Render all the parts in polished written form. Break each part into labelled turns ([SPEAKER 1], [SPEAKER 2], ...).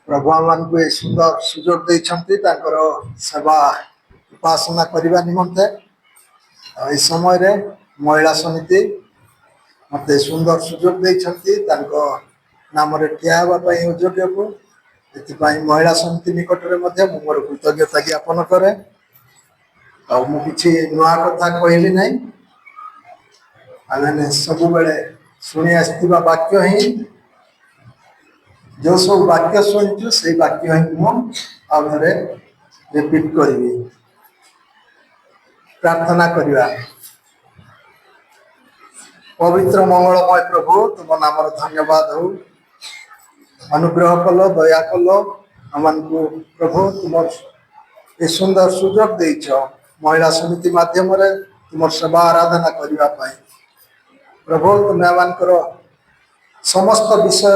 [SPEAKER 1] प्रभु आमको ये सुंदर सुजोग देते सेवा उपासना करने निमंते इस समय रे महिला समिति मत सुंदर सुजोग देते नाम ठिया योग्य को महिला समिति निकट में मोर कृतज्ञता ज्ञापन करे कि नुआ कथा कहली ना आम सब बेले शुणी आसवा वाक्य ही जो सब वाक्य शुणु से वाक्य ही मुझे रिपीट करी प्रार्थना करवा। पवित्र मंगलमय प्रभु तुम नाम धन्यवाद हो अनुग्रह कल दया कल आम प्रभु तुम ये सुंदर सुजोग देच महिला समिति माध्यम तुम सेवा आराधना करने प्रभु तुम्हें आमर समस्त विषय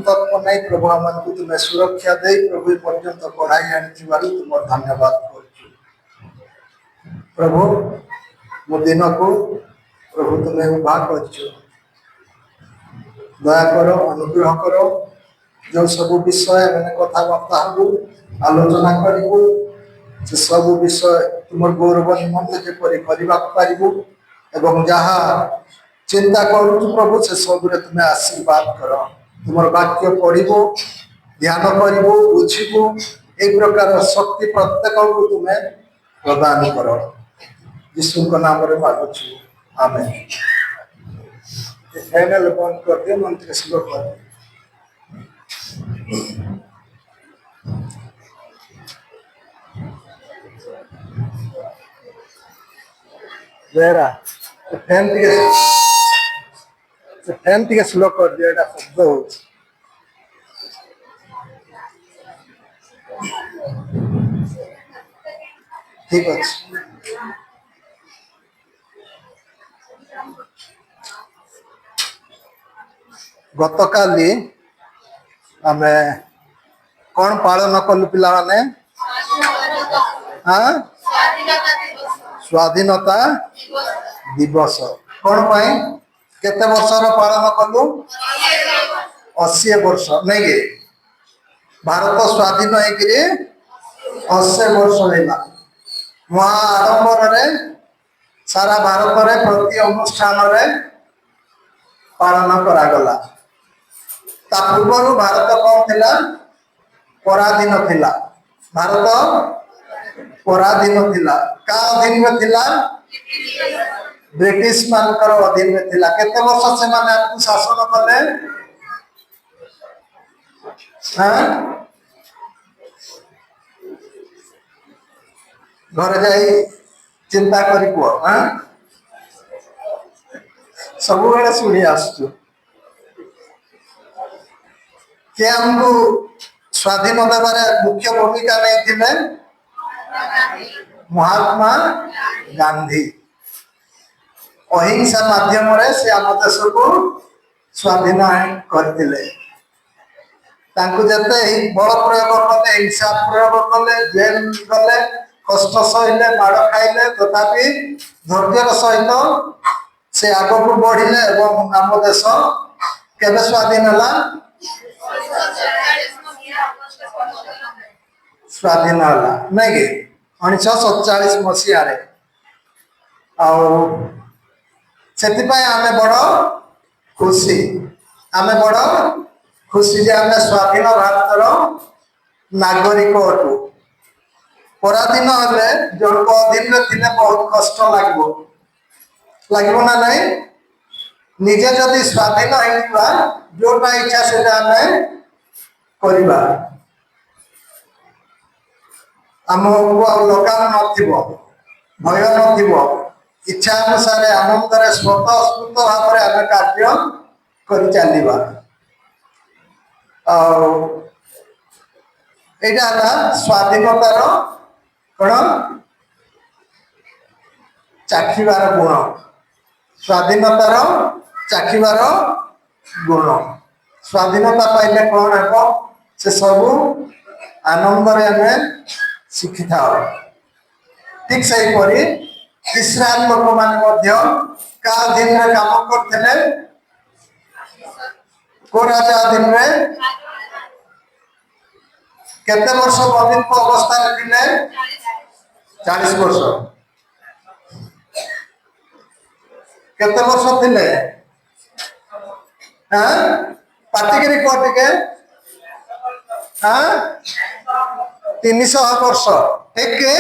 [SPEAKER 1] तत्व नहीं प्रभु आम तुम्हें सुरक्षा दे प्रभु पर्यंत बढ़ाई आनी तुम धन्यवाद कर प्रभु मो दिन को प्रभु तुम्हें उभा कर दया कर अनुग्रह कर जो सब विषय मैंने कथबार्ता हबू आलोचना करूँ से सब विषय तुम गौरव निमंत जेपरी पारू एवं जहाँ चिंता करू प्रभु से सब तुम्हें आशीर्वाद कर तुम वाक्य पढ़ू ध्यान करू बुझू एक प्रकार शक्ति प्रत्येक को तुम्हें प्रदान कर यीशु नाम मांगुछु आमेन। फाइनल बंद कर दियो मंत्र श्लोक बेरा फैन टी स्लो कर दियो एटा शब्द हो ठीक अच्छे गत काली आम कौन पालन कलु पिला माने हाँ स्वाधीनता दिवस कौन पाई केते वर्षर पालन कलु 80 वर्ष नहीं कि भारत स्वाधीन हो 80 वर्ष लेला महाआडंबर सारा भारत रे प्रति अनुष्ठान रे पालन करागला ता पूर्व भारत कौन थिला पराधीन थिला भारत पराधीन थिला का अधीन में थिला ब्रिटिश मानकर अधीन में थिला केते वर्ष से माने आपको शासन कले हां घर जाई चिंता करी को हां सब बेले सुनी आसु के हमको स्वाधीन देवारे मुख्य भूमिका नहीं थी महात्मा गांधी अहिंसा माध्यम से आम देश को स्वाधीन करते बल प्रयोग कले हिंसा प्रयोग कले जेल गले कष्ट सहले माड़ खाइले तथापि धैर्यर सहित से आग को बढ़िले एवं आम देश केबे स्वाधीन है स्वाधीन है नहीं कि 1947 मसीह आम बड़ खुशी आम बड़ खुशी जे आम स्वाधीन भारतर नागरिक अटू पराधीन हेले जन को अधीन थे बहुत कष्ट लगे ना नहीं निजे जदि स्वाधीन होगा जोटा इच्छा से करवा आमको लगाम भय इच्छा अनुसार आनंद स्वतःस्फूर्त भाव में आम कार्य कर चलवा यहाँ स्वाधीनतार कौन चाखिबार गुण स्वाधीनतार चाखिबार गुण स्वाधीनता पाइले कौन है से सब आनंद आम शिखि था ठीक से इस्राएल लोक मैंने का अधीन काम करते को राजा अधीन केते वर्ष बंदित्व अवस्था थिले 40 वर्ष केते वर्ष थिले हां पाटिगिरी कोटी के हां 300 वर्ष ठीक के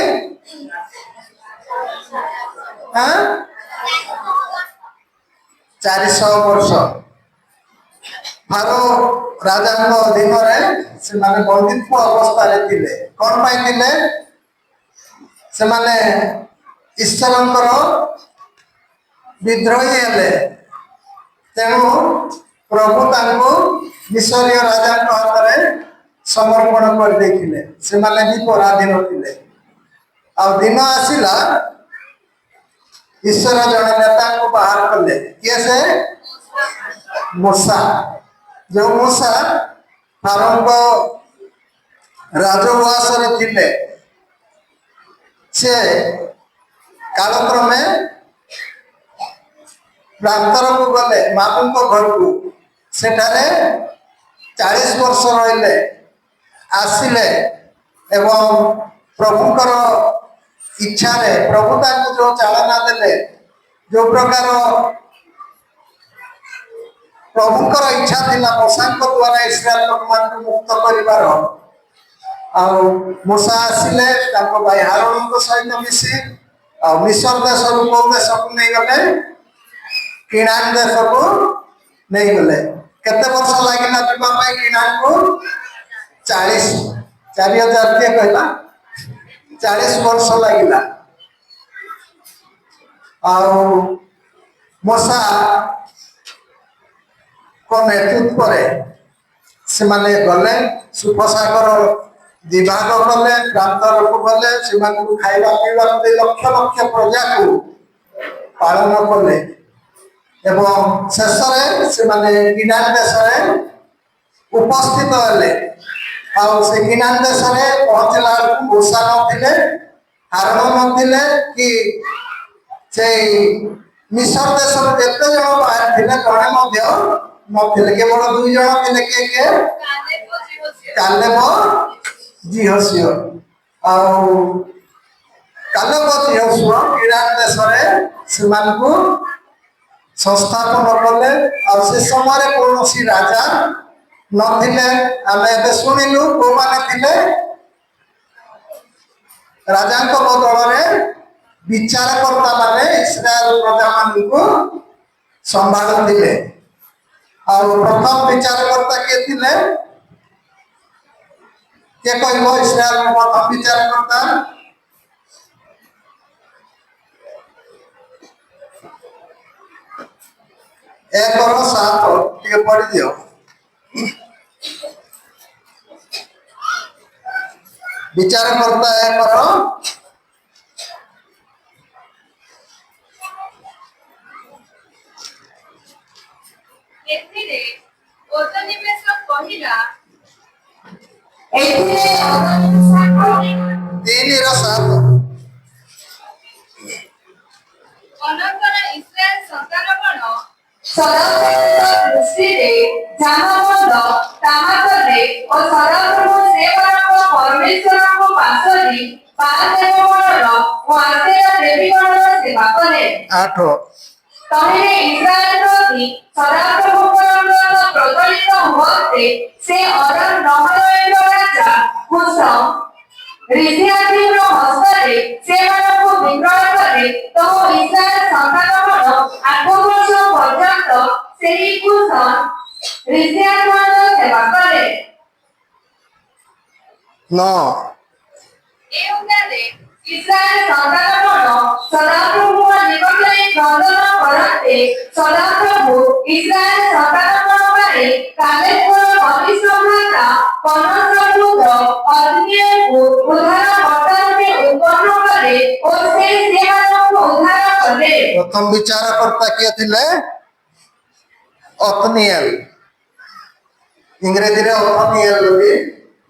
[SPEAKER 1] हां 400 वर्ष फारो राजा दिन से माने बंदित्व अवस्था थिले कौन पाई थिले से माने ईश्वरंकर विद्रोही हेले तेणु प्रभु तांको मिसरीय राजा हाथ में समर्पण कर देथिले से माने भी पराधीन थिले आ दिन आसिला ईश्वर जने नेता को बाहर कले किए से मूसा जो मूसा फारो को राजवास रे थिले से कालक्रमे प्रांतर को गले मापू को घर को सेठारे 40 वर्ष रहिले आसिले एवं प्रभुकर इच्छा रे प्रभु ताको जो चालना देले जो प्रकार प्रभुकर इच्छा थिला मोसांक द्वारा इस्राएल लोक मान को मुक्त करिवार आ मूसा आसिले ताको भाई हारून को सहित मिसी आ मिस्र देश को देश को नहीं गले किणान देश को नहीं गले केते वर्ष लागिला जीवा पाई किणान को 40,000 के कहला 40 वर्ष लागिला आ मूसा को नेतृत्व करे से माने गले सुफसागर विभाग कले प्रांतर को गले से खाइबा पीबा दे लक्ष लक्ष प्रजा को पालन कले एवं शेष से माने किनान देश उपस्थित हेले आ से किनान देश पहुंचला मूसा नथिले हारून नथिले कि से मिस्र देश जेते जन बाहर थिले जणे मध्य नथिले केवल 2 जन थिले के कालेब जिहोशियो आ कालेब जिहोशियो किनान देश से मानकु संस्थापन कले आ से समय कौन राजा नथिले आमे एबे सुनिलु को माने थिले राजा को बदल रे विचारकर्ता माने इस्राएल प्रजा मान को संभाल दिले और प्रथम विचारकर्ता के थिले के कहबो इस्राएल प्रथम विचारकर्ता एक और 7 टिके पढ़ी दियो विचारकर्ता एक और
[SPEAKER 2] एथिरे ओतनिमेष कहिला
[SPEAKER 1] एथिरे ओतनिमेष 3
[SPEAKER 2] अनंतर इस्राएल संतान गण
[SPEAKER 3] सदाप्रभु दृष्टिरे जाहा बंद ताहा करे ओ सदाप्रभु सेवक परमेश्वर को पासरी पादेव गणर ओ आसेरा देवी गणर सेवा करे
[SPEAKER 1] 8
[SPEAKER 3] तहिरे इस्राएल प्रति सदाप्रभु परमगत प्रज्वलित होते से अरन नहरयेर राजा कुश ऋषियादिर हस्तरे सेମାନଙ୍କୁ ବିଗ୍ରହ करे तो इस्राएल संतानगण 8 वर्ष पर्यंत ସେହି କୁଶ ऋषियादिର ସେବା करे
[SPEAKER 1] 9
[SPEAKER 2] ए उन्नारे
[SPEAKER 3] इस्राएल संतानगण सदाप्रभुଙ୍କ ନିକଟରେ କ୍ରନ୍ଦନ କରନ୍ତେ ସଦାପ୍ରଭୁ ଇସ୍ରାଏଲ संतानगण ପାଇଁ କାଲେବର ଘନିଷ୍ଠ ଭ୍ରାତା କନସ୍ର ପୁତ୍ର ଅଦ୍ନିଏଲକୁ ଉଦ୍ଧାର କର୍ତ୍ତା ରୂପେ ଉତ୍ପନ୍ନ କଲେ ଓ ସେ ସେମାନଙ୍କୁ ଉଦ୍ଧାର କଲେ।
[SPEAKER 1] प्रथम विचारकर्ता किए थिले ओतनिएल इंग्रेजी रे ओतनिएल बोली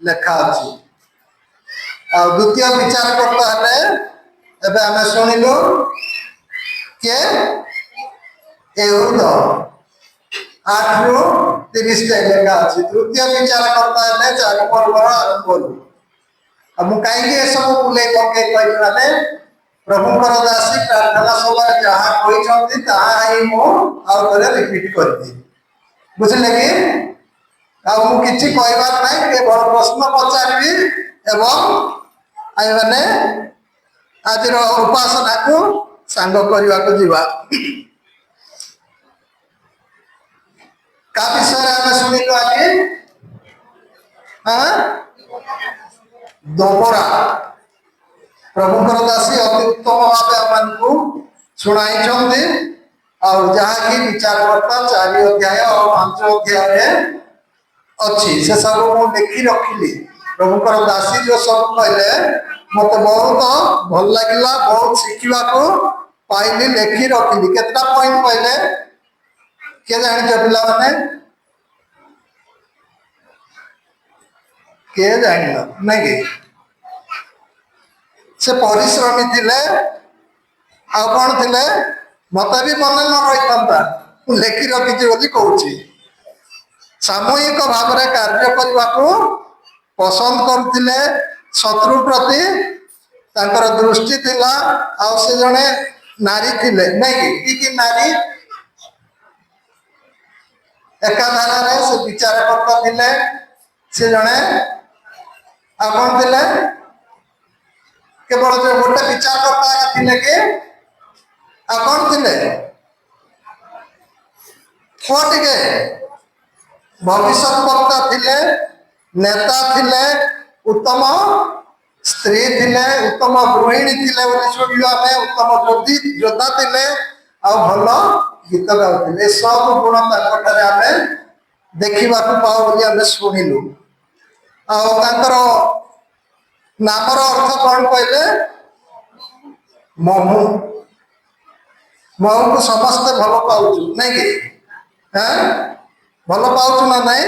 [SPEAKER 1] लेखा अछि आ द्वितीय विचारकर्ता हले एबे हमें सुनिलु के एहुद आठ रु 30 जाए लेखा अच्छी तृतीय विचार करता है चार पर्व आरंभ करू मु कहीं सब बुले पके माने प्रभुଙ୍କର दासी प्रार्थना सभा जहाँ कहते ताही मु रिपीट कर बुझे कि आउ किसी कहबार ना केवल प्रश्न पचारि एवं आम मैंने आज उपासना को सांग करने को जीवा का विषय आम शुणिलु आगे दोबरा प्रभुकर दासी अति उत्तम भाव आमको शुणाई जहाँकि विचारकर्ता 4 अध्याय और 5 अध्याय अच्छी से सब मुझे लिखि रखिली प्रभुकर दासी जो सब कहले मत बहुत भल लगे बहुत शिखा पाइली लिखि रखिली केतटा पॉइंट कहले के जान पिला माने के जान नहीं कि से परिश्रमी थिले आ कौन थिले मत भी मन न रही लिखि रखी कहूँ सामूहिक भाव में कार्य करने को पसंद करते शत्रु प्रति तांकर दृष्टि थिला आ से जड़े नारी थिले नहीं कि नारी एकाधार से विचार करता थिले से जड़े आ कौन थिले केवल जो गोटे विचार करता थिले कि आ कौन थिले टे भविष्य वक्ता थिले नेता थिले उत्तम स्त्री थिले उत्तम गृहिणी थिले उत्तम योद्धा थिले आ भल गीत गाउथिले सब गुण तांकर आमे देखिबा पाओ बोली आमे शुणिलु आंकर नामर अर्थ कौन कहले महु महु को समस्ते भल पाऊ नहीं कि भल पाऊ ना नहीं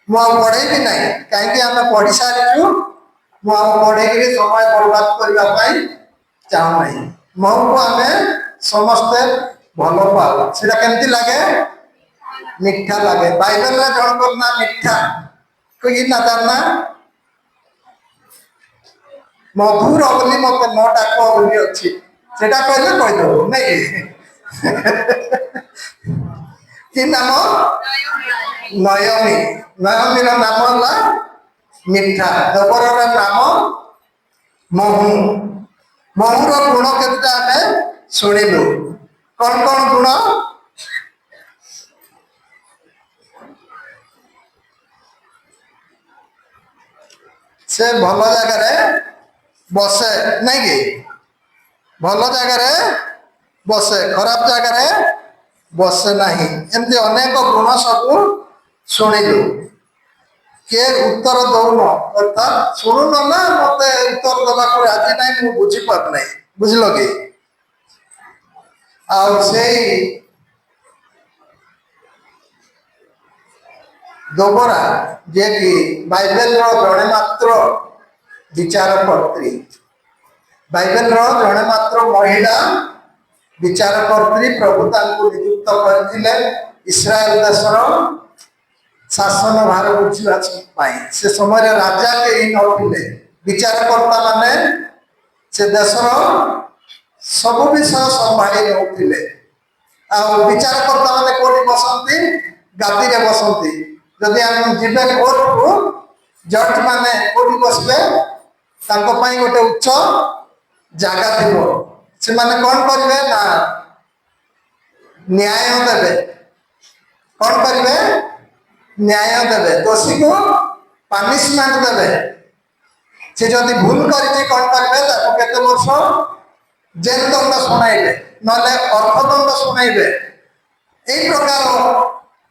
[SPEAKER 1] मुझे पढ़ेबी ना कहीं आम पढ़ी सारी मुझे पढ़े समय बर्बाद करने चाहूना महु को आम समस्ते भल पाऊ सीटा केमती लगे मिठा लगे बाइबल में जन ना मिठा कोई ना तार ना मधुर बोली मत न डाक बोली अच्छी से कहले कहीदेव नहीं कि नाम नयमी नयमीर नाम है मिठा दोबर नाम महु महूर गुण केतटा आम शुणिलु कौन कौन गुण से भल जगार बसे नहीं कि भल जगार बसे खराब जगार बसे नहीं एमती अनेक गुण सब शुणिलु किए उत्तर दौन अर्थात शुणुन ना मत उत्तर देवा राजी ना मुझे बुझीपार ना बुझल कि से दोबरा जे कि बाइबल जड़े मात्र विचारकर्त्री बाइबल जड़े मात्र महिला विचारकर्त्री प्रभु नियुक्त करते इस्राएल देशर शासन भार बुझा से समय राजा कहीं नथिले विचारकर्ता माने से देशर सब विषय संभाली नौले विचारकर्ता माने कोठी बसंती गादी रे बसंती जदि हम जीवे कोर्ट को जज माने कोठी बसले गोटे उच्च जगह थी से माने कौन करेंगे ना न्याय देवे कौन करेंगे न्याय देवे दोषी को पनिशमेंट देवे से जदि भूल करेंगे कौन करेंगे केते वर्ष जेल दंड शुणाइबे नले अर्थदंड शुणाइबे एई प्रकार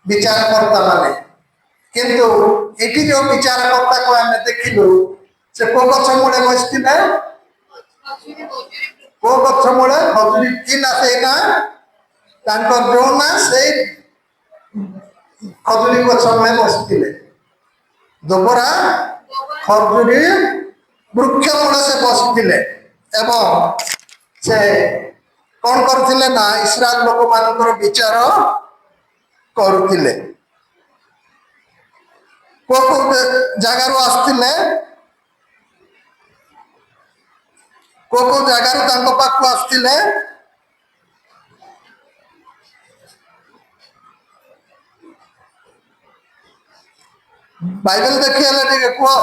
[SPEAKER 1] विचारकर्ता माने किंतु एटी जो विचारकर्ता को आम देखिलु से को गछ मूले बसथिले को गछ मूले खजुरी की ना से ना तांकर जो ना से खजुरी गछ मूले बसथिले दोबरा खजुरी वृक्ष मूले से बसथिले एवं से कौन करथिले ना इस्राएल लोक मानकर विचार କରୁଥିଲେ। କୋଉ ଜାଗାରୁ ଆସିଥିଲେ, କୋଉ ଜାଗାରୁ ତାଙ୍କ ପାଖକୁ ଆସିଥିଲେ? ବାଇବେଲ ଦେଖି ହେଲେ ଟିକେ କୁହ,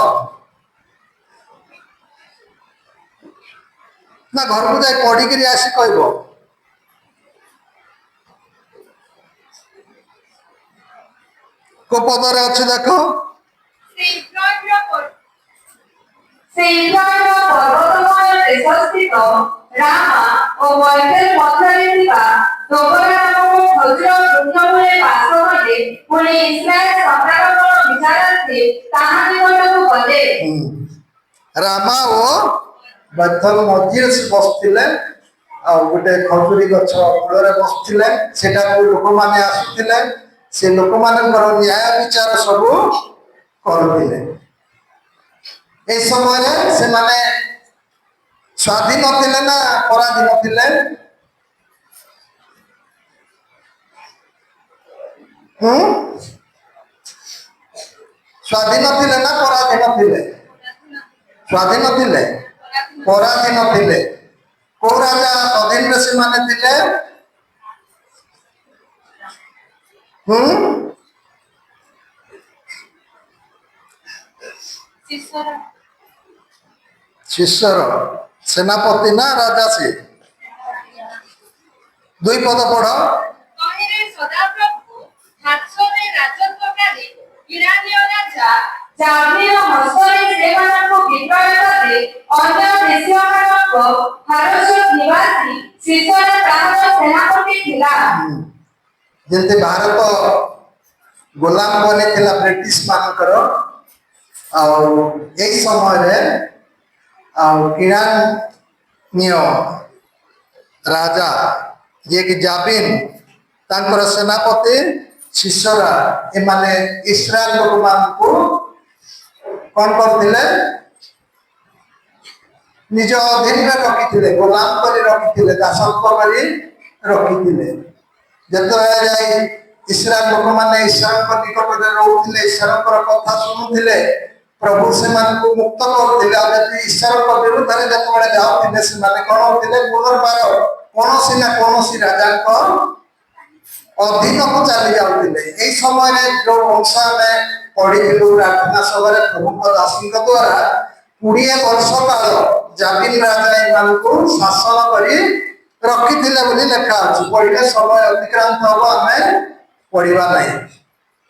[SPEAKER 1] ନା ଘରକୁ ଯାଇ ପଢିକିରି ଆସି କହିବ? କୋଉ ପଦରେ ଅଛି ଦେଖ?
[SPEAKER 2] ସେ ଇସ୍ରାଏଲର
[SPEAKER 3] ସେ ଇସ୍ରାଏଲର ପର୍ବତମୟ ଦେଶସ୍ଥିତ ରାମା ଓ ବୈଥେଲ ମଧ୍ୟରେ ଥିବା ଦୋବରା ନାମକ ଖଜୁର ବୃକ୍ଷ ମୂଳେ ବାସ କଲେ। ପୁଣି ଇସ୍ରାଏଲ ସନ୍ତାନଗଣ ବିଚାରାର୍ଥେ ତାହା ନିକଟକୁ ଗଲେ।
[SPEAKER 1] ରାମା ଓ ବେଥଲ ମଝିରେ ସେ ବସିଥିଲେ, ଆଉ ଗୋଟେ ଖଜୁରୀ ଗଛ ମୂଳରେ ବସିଥିଲେ। ସେଠାକୁ ଲୋକମାନେ ଆସୁଥିଲେ, ସେ ଲୋକମାନଙ୍କର ନ୍ୟାୟ ବିଚାର ସବୁ କରୁଥିଲେ। এই সময়ে ସେମାନେ ସ୍ୱାଧୀନ ଥିଲେ ନା ପରାଧୀନ ଥିଲେ? ସ୍ୱାଧୀନ ଥିଲେ ନା ପରାଧୀନ ଥିଲେ? ସ୍ୱାଧୀନ ଥିଲେ, ପରାଧୀନ ଥିଲେ। କୋଉ ରାଜା ଅଧୀନରେ ସେମାନେ ଥିଲେ? ଶିଷ୍ୟର ସେନାପତି ନା ରାଜା? ସେ ଦୁଇ ପଦ ପଢ।
[SPEAKER 2] ତହିଁରେ ସଦାପ୍ରଭୁ ହାତସରେ ରାଜତ୍ୱକାରୀ ଇରାନୀୟ ରାଜା
[SPEAKER 3] ଜାବିର ହସ୍ତରେ ସେମାନଙ୍କୁ ବିକ୍ରୟ କଲେ। ଅନ୍ୟ ଦେଶୀୟମାନଙ୍କ ହାରସୋତ ନିବାସୀ ସିସରା ତାହାର ସେନାପତି ଥିଲା।
[SPEAKER 1] ଯେମିତି ଭାରତ ଗୋଲାମ ବନେଇଥିଲା ବ୍ରିଟିଶ ମାନଙ୍କର, ଆଉ ଏଇ ସମୟରେ ଆଉ ଇରାନୀୟ ରାଜା ଯିଏକି ଜାବିନ, ତାଙ୍କର ସେନାପତି ସିସରା, ଏମାନେ ଇସ୍ରାଏଲ ଲୋକମାନଙ୍କୁ କଣ କରୁଥିଲେ? ନିଜ ଅଧୀନରେ ରଖିଥିଲେ, ଗୋଲାମ କରି ରଖିଥିଲେ, ଦାସତ୍ୱ କରି ରଖିଥିଲେ। ଯେତେବେଳେ ଯାଇ ଇସ୍ରାଏଲ ଲୋକମାନେ ଈଶ୍ୱରଙ୍କ ନିକଟରେ ରହୁଥିଲେ, ଈଶ୍ୱରଙ୍କର କଥା ଶୁଣୁଥିଲେ, ପ୍ରଭୁ ସେମାନଙ୍କୁ ମୁକ୍ତ କରୁଥିଲେ। ଆଉ ଯଦି ଈଶ୍ୱରଙ୍କ ବିରୁଦ୍ଧରେ ଯେତେବେଳେ ଯାଉଥିଲେ, ସେମାନେ କଣ ହଉଥିଲେ? ପୁନର୍ବାର କୌଣସି ନା କୌଣସି ରାଜାଙ୍କ ଅଧୀନକୁ ଚାଲି ଯାଉଥିଲେ। ଏଇ ସମୟରେ ଯୋଉ ଅଂଶ ଆମେ ପଢିଥିଲୁ ପ୍ରାର୍ଥନା ସଭାରେ ପ୍ରଭୁଙ୍କ ଦାସୀଙ୍କ ଦ୍ୱାରା, 20 ବର୍ଷ କାଳ ଜାବିନ ରାଜା ଏମାନଙ୍କୁ ଶାସନ କରି ରଖିଥିଲେ ବୋଲି ଲେଖା ଅଛି। ପଢିଲେ ସମୟ ଅତିକ୍ରାନ୍ତ ହବ, ଆମେ ପଢିବା ନାହିଁ।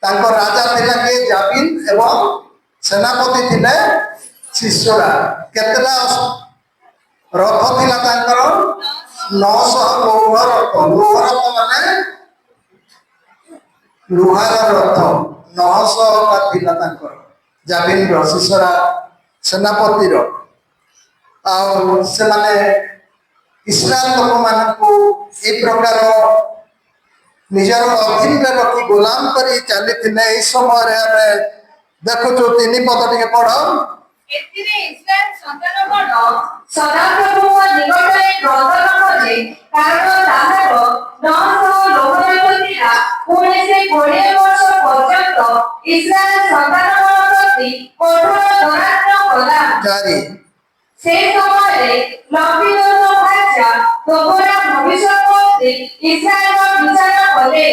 [SPEAKER 1] ତାଙ୍କ ରାଜା ଥିଲା କିଏ? ଜାବିନ, ଏବଂ ସେନାପତି ଥିଲେ ସିସରା। କେତେଟା ରଥ ଥିଲା ତାଙ୍କର? 900 ଲୌହ ରଥ। ଲୌହ ରଥ ମାନେ ଲୁହାର ରଥ 900ଟା ଥିଲା ତାଙ୍କର, ଜାବିନର, ସିସରା ସେନାପତିର। ଆଉ ସେମାନେ ଇସ୍ରାଏଲ ଲୋକମାନଙ୍କୁ এই ପ୍ରକାର ନିଜର ଅଧୀନରେ ରଖି ଗୋଲାମ କରି ଚାଲିଥିଲେ। ଏଇ ସମୟରେ ଆମେ ଦେଖୁଛୁ 3 ପଦ ଟିକେ ପଢ।
[SPEAKER 2] ଏଥିରେ ଇସ୍ରାଏଲ ସନ୍ତାନଗଣ
[SPEAKER 3] ସଦାପ୍ରଭୁଙ୍କ ନିକଟରେ କ୍ରୋଧନ କଲେ, କାରଣ ତାହାର 900 ଲୌହରଥ ଥିଲା। ପୁଣି ସେ 20 ବର୍ଷ ପର୍ଯ୍ୟନ୍ତ ଇସ୍ରାଏଲ ସନ୍ତାନଗଣ ପ୍ରତି କଠୋର ଦଣ୍ଡାତ୍ମ କଲା। ସେ ସମୟରେ ଲବିଦୋର ରାଜା ଦୋବରା ଭବିଷ୍ୟଦ୍ବକ୍ତା ଇସ୍ରାଏଲର ବିଚାର କଲେ।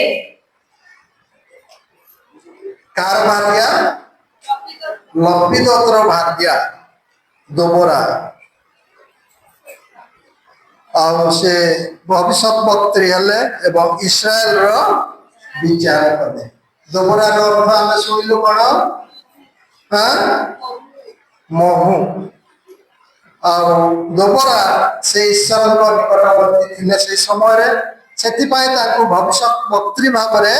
[SPEAKER 1] କାର ଭାର୍ଯ୍ୟା? ଲବିଦୋତର ଭାର୍ଯ୍ୟା ଦୋବରା। ଆଉ ସେ ଭବିଷ୍ୟଦ୍ବକ୍ତ୍ରୀ ହେଲେ ଏବଂ ଇସ୍ରାଏଲର ବିଚାର କଲେ। ଦୋବରାର ଅର୍ଥ ଆମେ ଶୁଣିଲୁ କଣ? ମହୁ। ଆଉ ଦୋବରା ସେ ଈଶ୍ୱରଙ୍କ ନିକଟବର୍ତ୍ତୀ ଥିଲେ ସେଇ ସମୟରେ। ସେଥିପାଇଁ ତାଙ୍କୁ ଭବିଷ୍ୟଦ୍ବକ୍ତ୍ରୀ ଭାବରେ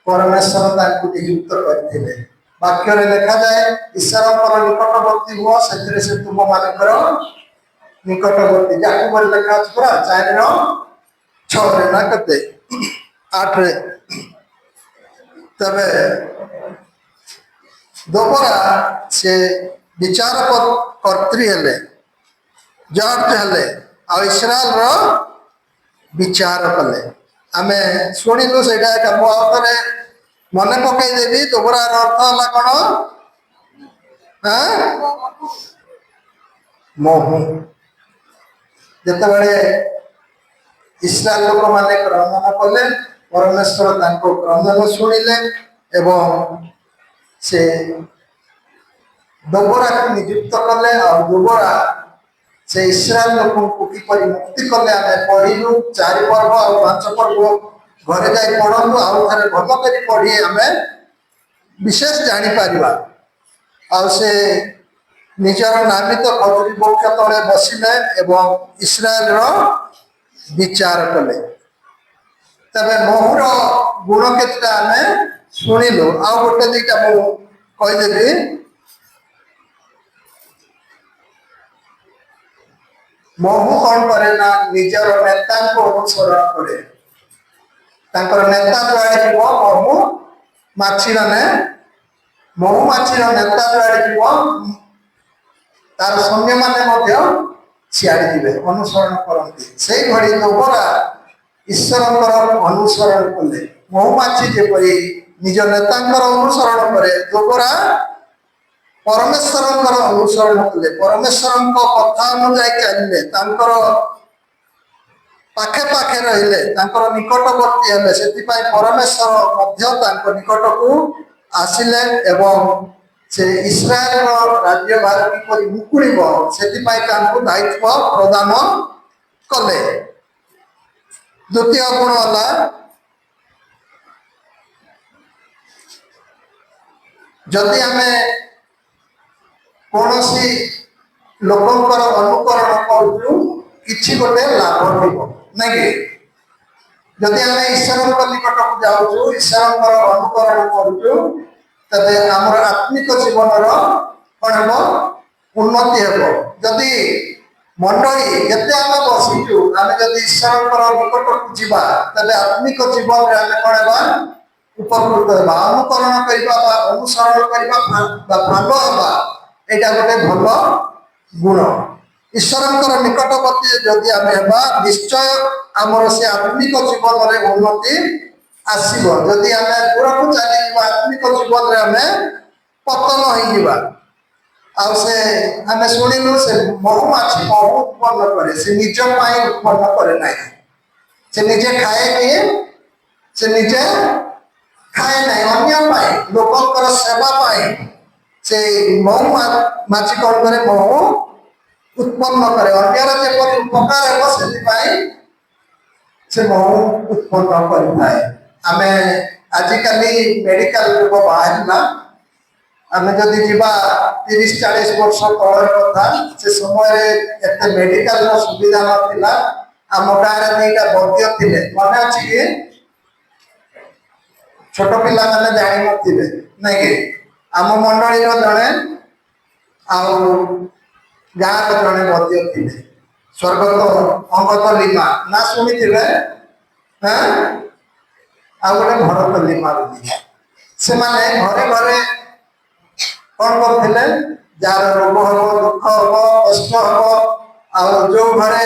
[SPEAKER 1] ପରମେଶ୍ୱର ତାଙ୍କୁ ନିଯୁକ୍ତ କରିଥିଲେ। ବାକ୍ୟରେ ଲେଖାଯାଏ, ଈଶ୍ୱରଙ୍କର ନିକଟବର୍ତ୍ତୀ ହୁଅ, ସେଥିରେ ସେ ତୁମମାନଙ୍କର ନିକଟବର୍ତ୍ତୀ। ଯାକୁବରେ ଲେଖା ଅଛି ପରା 4:6 ନା କେତେ 8ରେ। ତେବେ ଦୋବରା ସେ ବିଚାର କର୍ତ୍ରୀ ହେଲେ, ଜଜ୍ ହେଲେ, ଆଉ ଇସ୍ରାଏଲର ବିଚାର କଲେ। ଆମେ ଶୁଣିଲୁ ସେଇଟା ଏକା ମୁଁ ଆଉ ଥରେ ମନେ ପକେଇଦେବି। ଦୋବରାର ଅର୍ଥ ହେଲା କଣ? ମହୁ। ଯେତେବେଳେ ଇସ୍ରାଏଲ ଲୋକମାନେ କ୍ରନ୍ଦନ କଲେ, ପରମେଶ୍ୱର ତାଙ୍କ କ୍ରନ୍ଦନ ଶୁଣିଲେ ଏବଂ ସେ ଦୋବରାକୁ ନିଯୁକ୍ତ କଲେ। ଆଉ ଦୋବରା ସେ ଇସ୍ରାଏଲ ଲୋକଙ୍କୁ କିପରି ମୁକ୍ତି କଲେ ଆମେ ପଢିଲୁ। 4 ପର୍ବ ଆଉ 5 ପର୍ବ ଘରେ ଯାଇ ପଢନ୍ତୁ, ଆଉ ଥରେ ଭଲ କରି ପଢି ଆମେ ବିଶେଷ ଜାଣିପାରିବା। ଆଉ ସେ ନିଜର ନାମିତ ଖଜୁରୀ ବୃକ୍ଷ ତଳେ ବସିଲେ ଏବଂ ଇସ୍ରାଏଲର ବିଚାର କଲେ। ତେବେ ମହୁର ଗୁଣ କେତେଟା ଆମେ ଶୁଣିଲୁ, ଆଉ ଗୋଟେ ଦିଟା ମୁଁ କହିଦେବି। ମହୁ କଣ କରେ ନା ନିଜର ନେତାଙ୍କୁ ଅନୁସରଣ କରେ। ତାଙ୍କର ନେତା ଯୁଆଡେ ଯିବ ମହୁମାଛିର ନେତା ଯୁଆଡେ ଯିବ ତାର ସୈନ୍ୟମାନେ ମଧ୍ୟ ସିଆଡେ ଯିବେ, ଅନୁସରଣ କରନ୍ତି। ସେଇଭଳି ଦୋବରା ଈଶ୍ୱରଙ୍କର ଅନୁସରଣ କଲେ। ମହୁମାଛି ଯେପରି ନିଜ ନେତାଙ୍କର ଅନୁସରଣ କରେ, ଦୋବରା ପରମେଶ୍ୱରଙ୍କର ଅନୁସରଣ କଲେ। ପରମେଶ୍ୱରଙ୍କ କଥା ଅନୁଯାୟୀ ଚାଲିଲେ, ତାଙ୍କର ପାଖେ ପାଖେ ରହିଲେ, ତାଙ୍କର ନିକଟବର୍ତ୍ତୀ ହେଲେ। ସେଥିପାଇଁ ପରମେଶ୍ୱର ମଧ୍ୟ ତାଙ୍କ ନିକଟକୁ ଆସିଲେ ଏବଂ ସେ ଇସ୍ରାଏଲର ରାଜ୍ୟଭାର କିପରି ମୁକୁଳିବ ସେଥିପାଇଁ ତାଙ୍କୁ ଦାୟିତ୍ୱ ପ୍ରଦାନ କଲେ। ଦ୍ୱିତୀୟ ଗୁଣ ହେଲା ଯଦି ଆମେ କୌଣସି ଲୋକଙ୍କର ଅନୁକରଣ କରୁଛୁ କିଛି ଗୋଟେ ଲାଭ ଥିବ, ନାଇଁ କି? ଯଦି ଆମେ ଈଶ୍ୱରଙ୍କ ନିକଟକୁ ଯାଉଛୁ, ଈଶ୍ୱରଙ୍କର ଅନୁକରଣ କରୁଛୁ, ତେବେ ଆମର ଆତ୍ମିକ ଜୀବନର କଣ ହେବ? ଉନ୍ନତି ହେବ। ଯଦି ମଣ୍ଡଳୀ ଯେତେ ଆମେ ବସିଛୁ, ଆମେ ଯଦି ଈଶ୍ୱରଙ୍କର ନିକଟକୁ ଯିବା, ତେବେ ଆତ୍ମିକ ଜୀବନରେ ଆମେ କଣ ହେବା? ଉପକୃତ ହେବା। ଅନୁକରଣ କରିବା ବା ଅନୁସରଣ କରିବା ବା ଭାଗ ହେବା, ଏଇଟା ଗୋଟେ ଭଲ ଗୁଣ। ଈଶ୍ୱରଙ୍କର ନିକଟବର୍ତ୍ତୀ ଯଦି ଆମେ ହେବା, ନିଶ୍ଚୟ ଆମର ସେ ଆତ୍ମିକ ଜୀବନରେ ଉନ୍ନତି ଆସିବ। ଯଦି ଆମେ ଦୂରକୁ ଚାଲିଯିବା, ଆତ୍ମିକ ଜୀବନରେ ଆମେ ପତନ ହେଇଯିବା। ଆଉ ସେ ଆମେ ଶୁଣିଲୁ ସେ ମହୁମାଛି ମହୁ ଉତ୍ପନ୍ନ କରେ, ସେ ନିଜ ପାଇଁ ଉତ୍ପନ୍ନ କରେ ନାହିଁ। ସେ ନିଜେ ଖାଏ କି? ସେ ନିଜେ ଖାଏ ନାହିଁ, ଅନ୍ୟ ପାଇଁ, ଲୋକଙ୍କର ସେବା ପାଇଁ ସେ ମହୁମାଛି କଣ କରେ? ମହୁ ଉତ୍ପନ୍ନ କରେ। ଅନ୍ୟର ଯେପରି ଉପକାର ହେବ ସେଥିପାଇଁ ସେ ମହୁ ଉତ୍ପନ୍ନ କରିଥାଏ। ଆମେ ଆଜିକାଲି ମେଡିକାଲ ଯୁଗ ବାହାରିଲା, ଆମେ ଯଦି ଯିବା 30-40 ବର୍ଷ ତଳର କଥା, ସେ ସମୟରେ ଏତେ ମେଡିକାଲର ସୁବିଧା ନଥିଲା। ଆମ ଗାଁରେ 2ଟା ବୈଦ୍ୟ ଥିଲେ, ମନେ ଅଛି କି? ଛୋଟ ପିଲାମାନେ ଜାଣିନଥିବେ, ନାଇଁ କି? ଆମ ମଣ୍ଡଳୀର ଜଣେ ଆଉ ଗାଁର ଜଣେ ବୈଦ୍ୟ ଥିଲେ, ସ୍ୱର୍ଗତ ଅଙ୍ଗତ ଲିମା, ନା ଶୁଣିଥିବେ? ଆଉ ଗୋଟେ ଭରତ ଲିମା ବୋଲି। ସେମାନେ ଘରେ ଘରେ କଣ କରୁଥିଲେ? ଯାହାର ରୋଗ ହବ, ଦୁଃଖ ହବ, କଷ୍ଟ ହବ, ଆଉ ଯୋଉ ଘରେ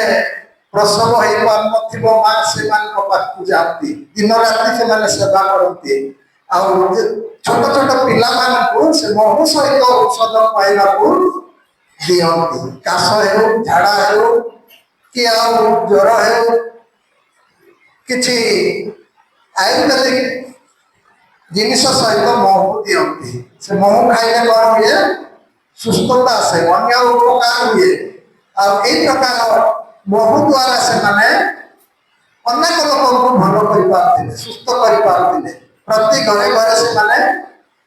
[SPEAKER 1] ପ୍ରସବ ହେଇପାରୁନଥିବ ମା, ସେମାନଙ୍କ ପାଖକୁ ଯାଆନ୍ତି। ଦିନ ରାତି ସେମାନେ ସେବା କରନ୍ତି। ଆଉ ଛୋଟ ଛୋଟ ପିଲାମାନଙ୍କୁ ସେ ମହୁ ସହିତ ଔଷଧ ପାଇବାକୁ ଦିଅନ୍ତି। କାଶ ହେଉ, ଝାଡା ହେଉ, କି ଆଉ ଜ୍ୱର ହେଉ, କିଛି ଆୟୁର୍ବେଦିକ ଜିନିଷ ସହିତ ମହୁ ଦିଅନ୍ତି। ସେ ମହୁ ଖାଇଲେ କଣ ହୁଏ? ସୁସ୍ଥତା ଆସେ, ଅନ୍ୟ ଉପକାର ହୁଏ। ଆଉ ଏଇ ପ୍ରକାର ମହୁ ଦ୍ୱାରା ସେମାନେ ଅନେକ ଲୋକଙ୍କୁ ଭଲ କରିପାରୁଥିଲେ, ସୁସ୍ଥ କରିପାରୁଥିଲେ। ପ୍ରତି ଘରେ ଘରେ ସେମାନେ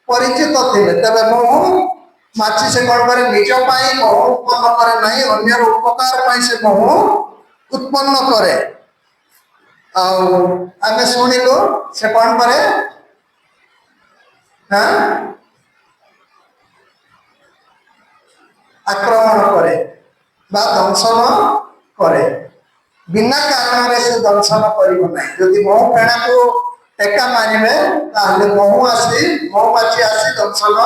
[SPEAKER 1] ପରିଚିତ ଥିଲେ। ତେବେ ମହୁ ମାଛି ସେ କଣ କରେ? ନିଜ ପାଇଁ ମହୁ ଉତ୍ପନ୍ନ କରେ ନାହିଁ, ଅନ୍ୟର ଉପକାର ପାଇଁ ସେ ମହୁ ଉତ୍ପନ୍ନ କରେ। ଆଉ ଆମେ ଶୁଣିଲୁ ସେ କଣ କରେ? ଆକ୍ରମଣ କରେ ବା ଦଂଶନ କରେ। ବିନା କାରଣରେ ସେ ଦଂଶନ କରିବ ନାହିଁ। ଯଦି ମହୁ ଫେଣାକୁ ଟେକା ମାରିବେ, ତାହେଲେ ମହୁମାଛି ଆସି ଦଂଶନ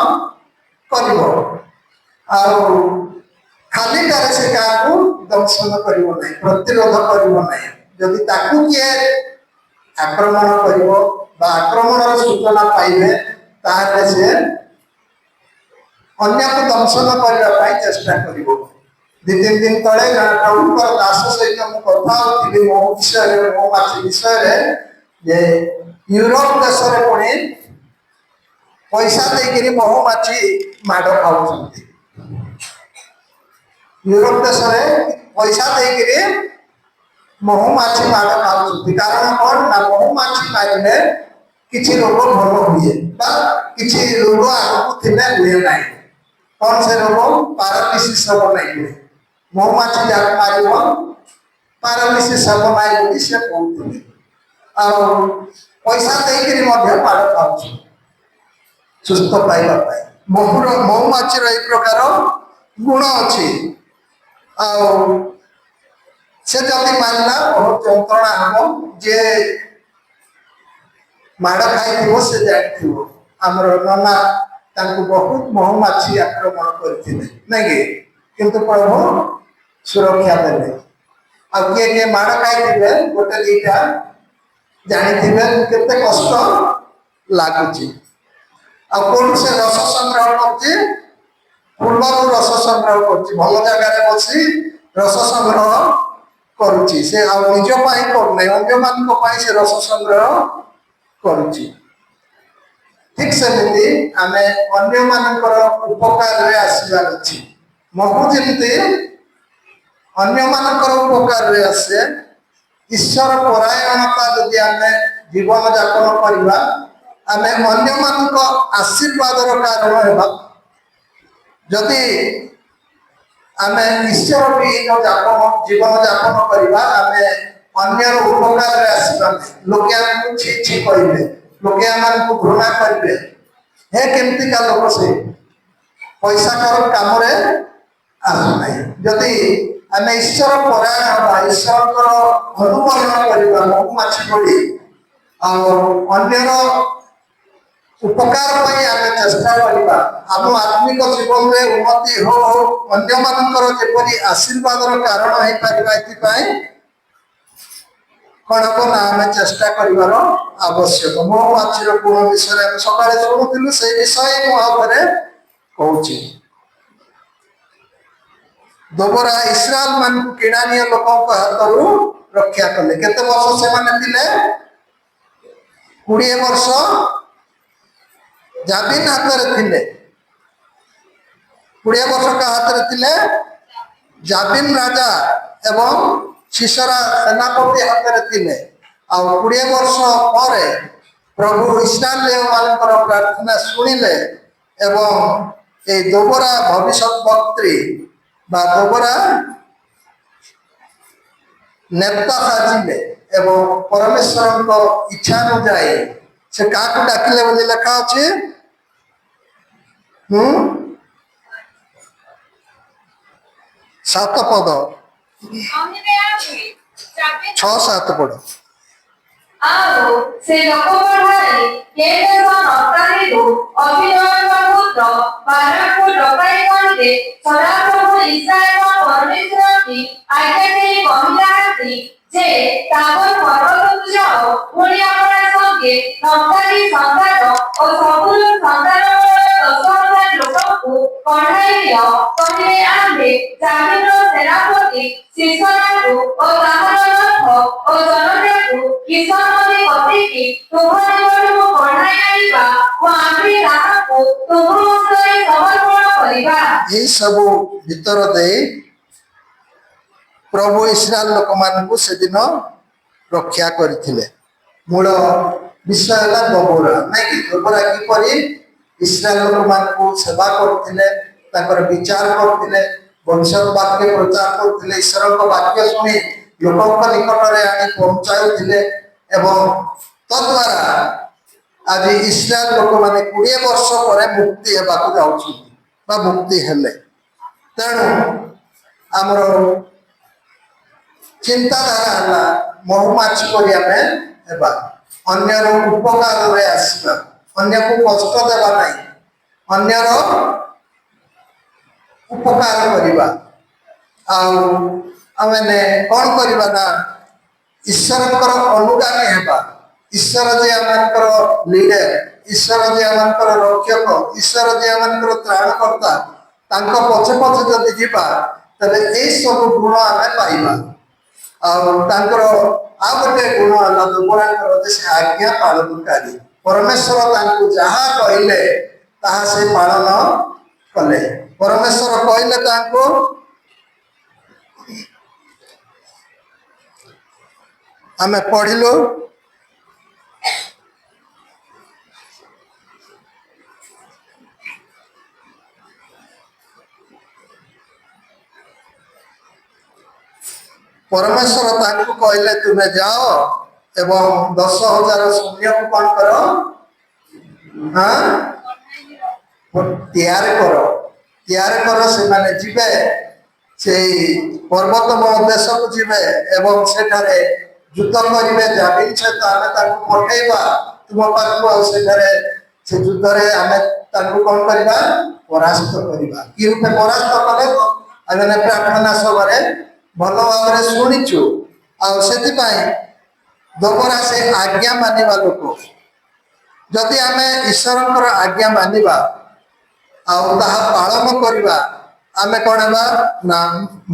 [SPEAKER 1] କରିବ। ଆଉ ଖାଲିଟାରେ ସେ କାହାକୁ ଦଂଶନ କରିବ ନାହିଁ, ପ୍ରତିରୋଧ କରିବ ନାହିଁ। ଯଦି ତାକୁ କିଏ ଆକ୍ରମଣ କରିବ ବା ଆକ୍ରମଣର ସୂଚନା ପାଇବେ ତାହେଲେ ସେ ଅନ୍ୟକୁ ଦଂଶନ କରିବା ପାଇଁ ଚେଷ୍ଟା କରିବ। 2-3 ଦିନ ତଳେ ଜଣେ ପ୍ରଭୁଙ୍କର ଦାସ ସହିତ ମୁଁ କଥା ହଉଥିଲି ମହୁ ବିଷୟରେ, ମହୁମାଛି ବିଷୟରେ, ଯେ ୟୁରୋପ ଦେଶରେ ପୁଣି ପଇସା ଦେଇକିରି ମହୁମାଛି ମାଡ଼ ଖାଉଛନ୍ତି। ୟୁରୋପ ଦେଶରେ ପଇସା ଦେଇକିରି ମହୁମାଛି ମାଡ଼ ଖାଉଛନ୍ତି। କାରଣ କ'ଣ ନା ମହୁମାଛି ମାରିଲେ କିଛି ରୋଗ ଭଲ ହୁଏ ବା କିଛି ରୋଗ ଆଗକୁ ଥିଲେ ହୁଏ ନାହିଁ। କ'ଣ ସେ ରୋଗ? ପାରାଲିସିସ୍ ହେବ ନାହିଁ ହୁଏ। ମହୁମାଛି ଯାହା ମାରିବ ପାରାଲିସିସ୍ ହେବ ନାହିଁ ବୋଲି ସେ କହୁଥିଲେ। ଆଉ ପଇସା ଦେଇକିରି ମଧ୍ୟ ମାଡ଼ ଖାଉଛି ସୁସ୍ଥ ପାଇବା ପାଇଁ। ମହୁମାଛିର ଏଇ ପ୍ରକାର ଗୁଣ ଅଛି। ଆଉ ସେ ଯଦି ମାରିଲା ବହୁତ ଯନ୍ତ୍ରଣା ହେବ। ଯିଏ ମାଡ଼ ଖାଇଥିବ ସେ ଜାଣିଥିବ। ଆମର ନନା ତାଙ୍କୁ ବହୁତ ମହୁମାଛି ଆକ୍ରମଣ କରିଥିଲେ ନାଇଁ କି, କିନ୍ତୁ ପ୍ରଭୁ ସୁରକ୍ଷା ଦେଲେ। ଆଉ କିଏ କିଏ ମାଡ଼ ଖାଇଥିବେ 1-2ଟା ଜାଣିଥିବେ କେତେ କଷ୍ଟ ଲାଗୁଛି। ଆଉ କୋଉଠୁ ସେ ରସ ସଂଗ୍ରହ କରୁଛି? ଫୁଲରୁ ରସ ସଂଗ୍ରହ କରୁଛି। ଭଲ ଜାଗାରେ ବସି ରସ ସଂଗ୍ରହ କରୁଛି। ସେ ଆଉ ନିଜ ପାଇଁ କରୁନାହିଁ, ଅନ୍ୟମାନଙ୍କ ପାଇଁ ସେ ରସ ସଂଗ୍ରହ କରୁଛି। ଠିକ୍ ସେମିତି ଆମେ ଅନ୍ୟମାନଙ୍କର ଉପକାରରେ ଆସିବାର ଅଛି। ମହୁ ଯେମିତି ଅନ୍ୟମାନଙ୍କର ଉପକାରରେ ଆସେ, ଈଶ୍ୱର ପରାୟଣତା ଯଦି ଆମେ ଜୀବନ ଯାପନ କରିବା, ଆମେ ଅନ୍ୟମାନଙ୍କ ଆଶୀର୍ବାଦର କାରଣ ହେବା। ଯଦି ଆମେ ଈଶ୍ୱର ବିହୀନ ଜୀବନ ଯାପନ କରିବା, ଆମେ ଅନ୍ୟର ଉପକାରରେ ଆସିବା। ଲୋକେ ଆମକୁ ଛି ଛି କହିବେ, ଲୋକେ ଆମକୁ ଘୃଣା କରିବେ। ହେ କେମିତିକା ଲୋକ ସେ, ପଇସା କାମରେ ଆସୁନାହିଁ। ଯଦି ଆମେ ଈଶ୍ୱର ପରାୟଣ ହେବା, ଈଶ୍ୱରଙ୍କର ଅନୁକରଣ କରିବା ମହୁମାଛି ଭଳି, ଆଉ ଅନ୍ୟର ଉପକାର ପାଇଁ ଆମେ ଚେଷ୍ଟା କରିବା, ଆମ ଆତ୍ମିକ ଜୀବନରେ ଉନ୍ନତି ହଉ, ଅନ୍ୟମାନଙ୍କର ଯେପରି ଆଶୀର୍ବାଦର କାରଣ ହେଇପାରିବା। ଏଥିପାଇଁ କ'ଣ ହବ ନା ଆମେ ଚେଷ୍ଟା କରିବାର ଆବଶ୍ୟକ। ମହୁମାଛିର ଗୁଣ ବିଷୟରେ ଆମେ ସକାଳେ ଶୁଣୁଥିଲୁ, ସେଇ ବିଷୟ ମୁଁ ଆଉଥରେ କହୁଛି। ଦୋବରା ଇସ୍ରାଏଲ ମାନଙ୍କୁ କିଣାନୀୟ ଲୋକଙ୍କ ହାତରୁ ରକ୍ଷା କଲେ। କେତେ ବର୍ଷ ସେମାନେ ଥିଲେ? 20 ବର୍ଷ ଜାବିନ ହାତରେ ଥିଲେ। 20 ବର୍ଷ କାହା ହାତରେ ଥିଲେ? ଜାବିନ ରାଜା ଏବଂ ସିସରା ସେନାପତି ହାତରେ ଥିଲେ। ଆଉ 20 ବର୍ଷ ପରେ ପ୍ରଭୁ ଇସ୍ରାଏଲ ମାନଙ୍କର ପ୍ରାର୍ଥନା ଶୁଣିଲେ ଏବଂ এই ଦୋବରା ଭବିଷ୍ୟତ ବକ୍ତ୍ରୀ ବା ଦୋବରା ନେତା ସାଜିଲେ ଏବଂ ପରମେଶ୍ୱରଙ୍କ ଇଚ୍ଛା ଅନୁଯାୟୀ ସେ କାହାକୁ ଡାକିଲେ ବୋଲି ଲେଖା ଅଛି? 7 ପଦ 6-7 ପଦ।
[SPEAKER 3] ଆଉ ସେ ଲୋକଙ୍କଠାରେ କେଦେଶ ନପ୍ତାଲିରୁ ଅଭିନୟଙ୍କ ପୁତ୍ର ବାରାକକୁ ଡକାଇ କହିଲେ, ସଦାପ୍ରଭୁ ଇସ୍ରାଏଲର ପରମେଶ୍ୱର କି ଆଜ୍ଞା ଦେଇ କହିନାହାନ୍ତି ଯେ ତାବୋର ପର୍ବତକୁ ଯାଅ, ପୁଣି ଆପଣ ସଙ୍ଗେ ନପ୍ତାଲି ସନ୍ତାନ ଓ ସବୁଲ ସନ୍ତାନଙ୍କର 10,000 ଲୋକଙ୍କୁ କଢାଇ ଦିଅ। କହିଲେ, ଆମ୍ଭେ ଜାବିନର ସେନାପତି ସିସରାକୁ ଓ ତାହାର ରଥ ଓ ଜନତାକୁ କିଶୋର ନଦୀ କତିକି ତୁମ ନିକଟକୁ କଢାଇ ଆଣିବା ଓ ଆମ୍ଭେ ତାହାକୁ ତୁମ ହସ୍ତରେ ସମର୍ପଣ କରିବା।
[SPEAKER 1] ଏହି ସବୁ ଭିତର ଦେଇ ପ୍ରଭୁ ଇସ୍ରାଏଲ ଲୋକମାନଙ୍କୁ ସେଦିନ ରକ୍ଷା କରିଥିଲେ। ମୂଳ ବିଷୟ ହେଲା ଦୋବରା, ନାଇଁ କି? ଦୋବରା କିପରି ଇସ୍ରାଏଲ ଲୋକମାନଙ୍କୁ ସେବା କରୁଥିଲେ, ତାଙ୍କର ବିଚାର କରୁଥିଲେ, ଭବିଷ୍ୟତ ବାକ୍ୟ ପ୍ରଚାର କରୁଥିଲେ, ଈଶ୍ୱରଙ୍କ ବାକ୍ୟ ଶୁଣି ଲୋକଙ୍କ ନିକଟରେ ଆଣି ପହଞ୍ଚାଉଥିଲେ ଏବଂ ତଦ୍ୱାରା ଆଜି ଇସ୍ରାଏଲ ଲୋକମାନେ 20 ବର୍ଷ ପରେ ମୁକ୍ତି ହେବାକୁ ଯାଉଛନ୍ତି ବା ମୁକ୍ତି ହେଲେ। ତେଣୁ ଆମର ଚିନ୍ତାଧାରା ହେଲା ମହୁମାଛି ପରି ଆମେ ହେବା, ଅନ୍ୟର ଉପକାରରେ ଆସିବା, ଅନ୍ୟକୁ କଷ୍ଟ ଦେବା ନାହିଁ, ଅନ୍ୟର ଉପକାର କରିବା। ଆଉ ଆମେ କ'ଣ କରିବା ନା ଈଶ୍ୱରଙ୍କର ଅନୁଗାମୀ ହେବା। ଈଶ୍ୱର ଯେ ଆମଙ୍କର ଲିଡର, ଈଶ୍ୱର ଯେ ଆମଙ୍କର ରକ୍ଷକ, ଈଶ୍ୱର ଯେ ଆମଙ୍କର ତ୍ରାଣକର୍ତ୍ତା, ତାଙ୍କ ପଛେ ପଛେ ଯଦି ଯିବା ତେବେ ଏଇ ସବୁ ଗୁଣ ଆମେ ପାଇବା। ଆଉ ତାଙ୍କର ଆଉ ଗୋଟେ ଗୁଣ ହେଲା ଦୁର୍ବଳାଙ୍କର ଯେ ସେ ଆଜ୍ଞା ପାଳନକାରୀ। ପରମେଶ୍ୱର ତାଙ୍କୁ ଯାହା କହିଲେ ତାହା ସେ ପାଳନ କଲେ। ପରମେଶ୍ୱର କହିଲେ ତାଙ୍କୁ ଆମେ ପଢିଲୁ ପରମେଶ୍ୱର ତାଙ୍କୁ କହିଲେ ତୁମେ ଯାଅ ଏବଂ 10,000 ସୈନ୍ୟକୁ କଣ କର, ତିଆରି କର। ସେମାନେ ଯିବେ ସେଇ ପର୍ବତମୟ ଦେଶକୁ ଯିବେ ଏବଂ ସେଠାରେ ଯୁଦ୍ଧ କରିବେ। ଜାବିନ ସହିତ ଆମେ ତାଙ୍କୁ ପଠେଇବା ତୁମ ପାଖକୁ, ଆଉ ସେଠାରେ ସେ ଯୁଦ୍ଧରେ ଆମେ ତାଙ୍କୁ କଣ କରିବା, ପରାସ୍ତ କରିବା। କି ରୂପେ ପରାସ୍ତ କଲେ ଆମେ ପ୍ରାର୍ଥନା ସଭାରେ ଭଲ ଭାବରେ ଶୁଣିଛୁ। ଆଉ ସେଥିପାଇଁ ଦୋବରା ସେ ଆଜ୍ଞା ମାନିବା ଲୋକ। ଯଦି ଆମେ ଈଶ୍ୱରଙ୍କର ଆଜ୍ଞା ମାନିବା ଆଉ ତାହା ପାଳନ କରିବା, ଆମେ କଣ ହେବା ନା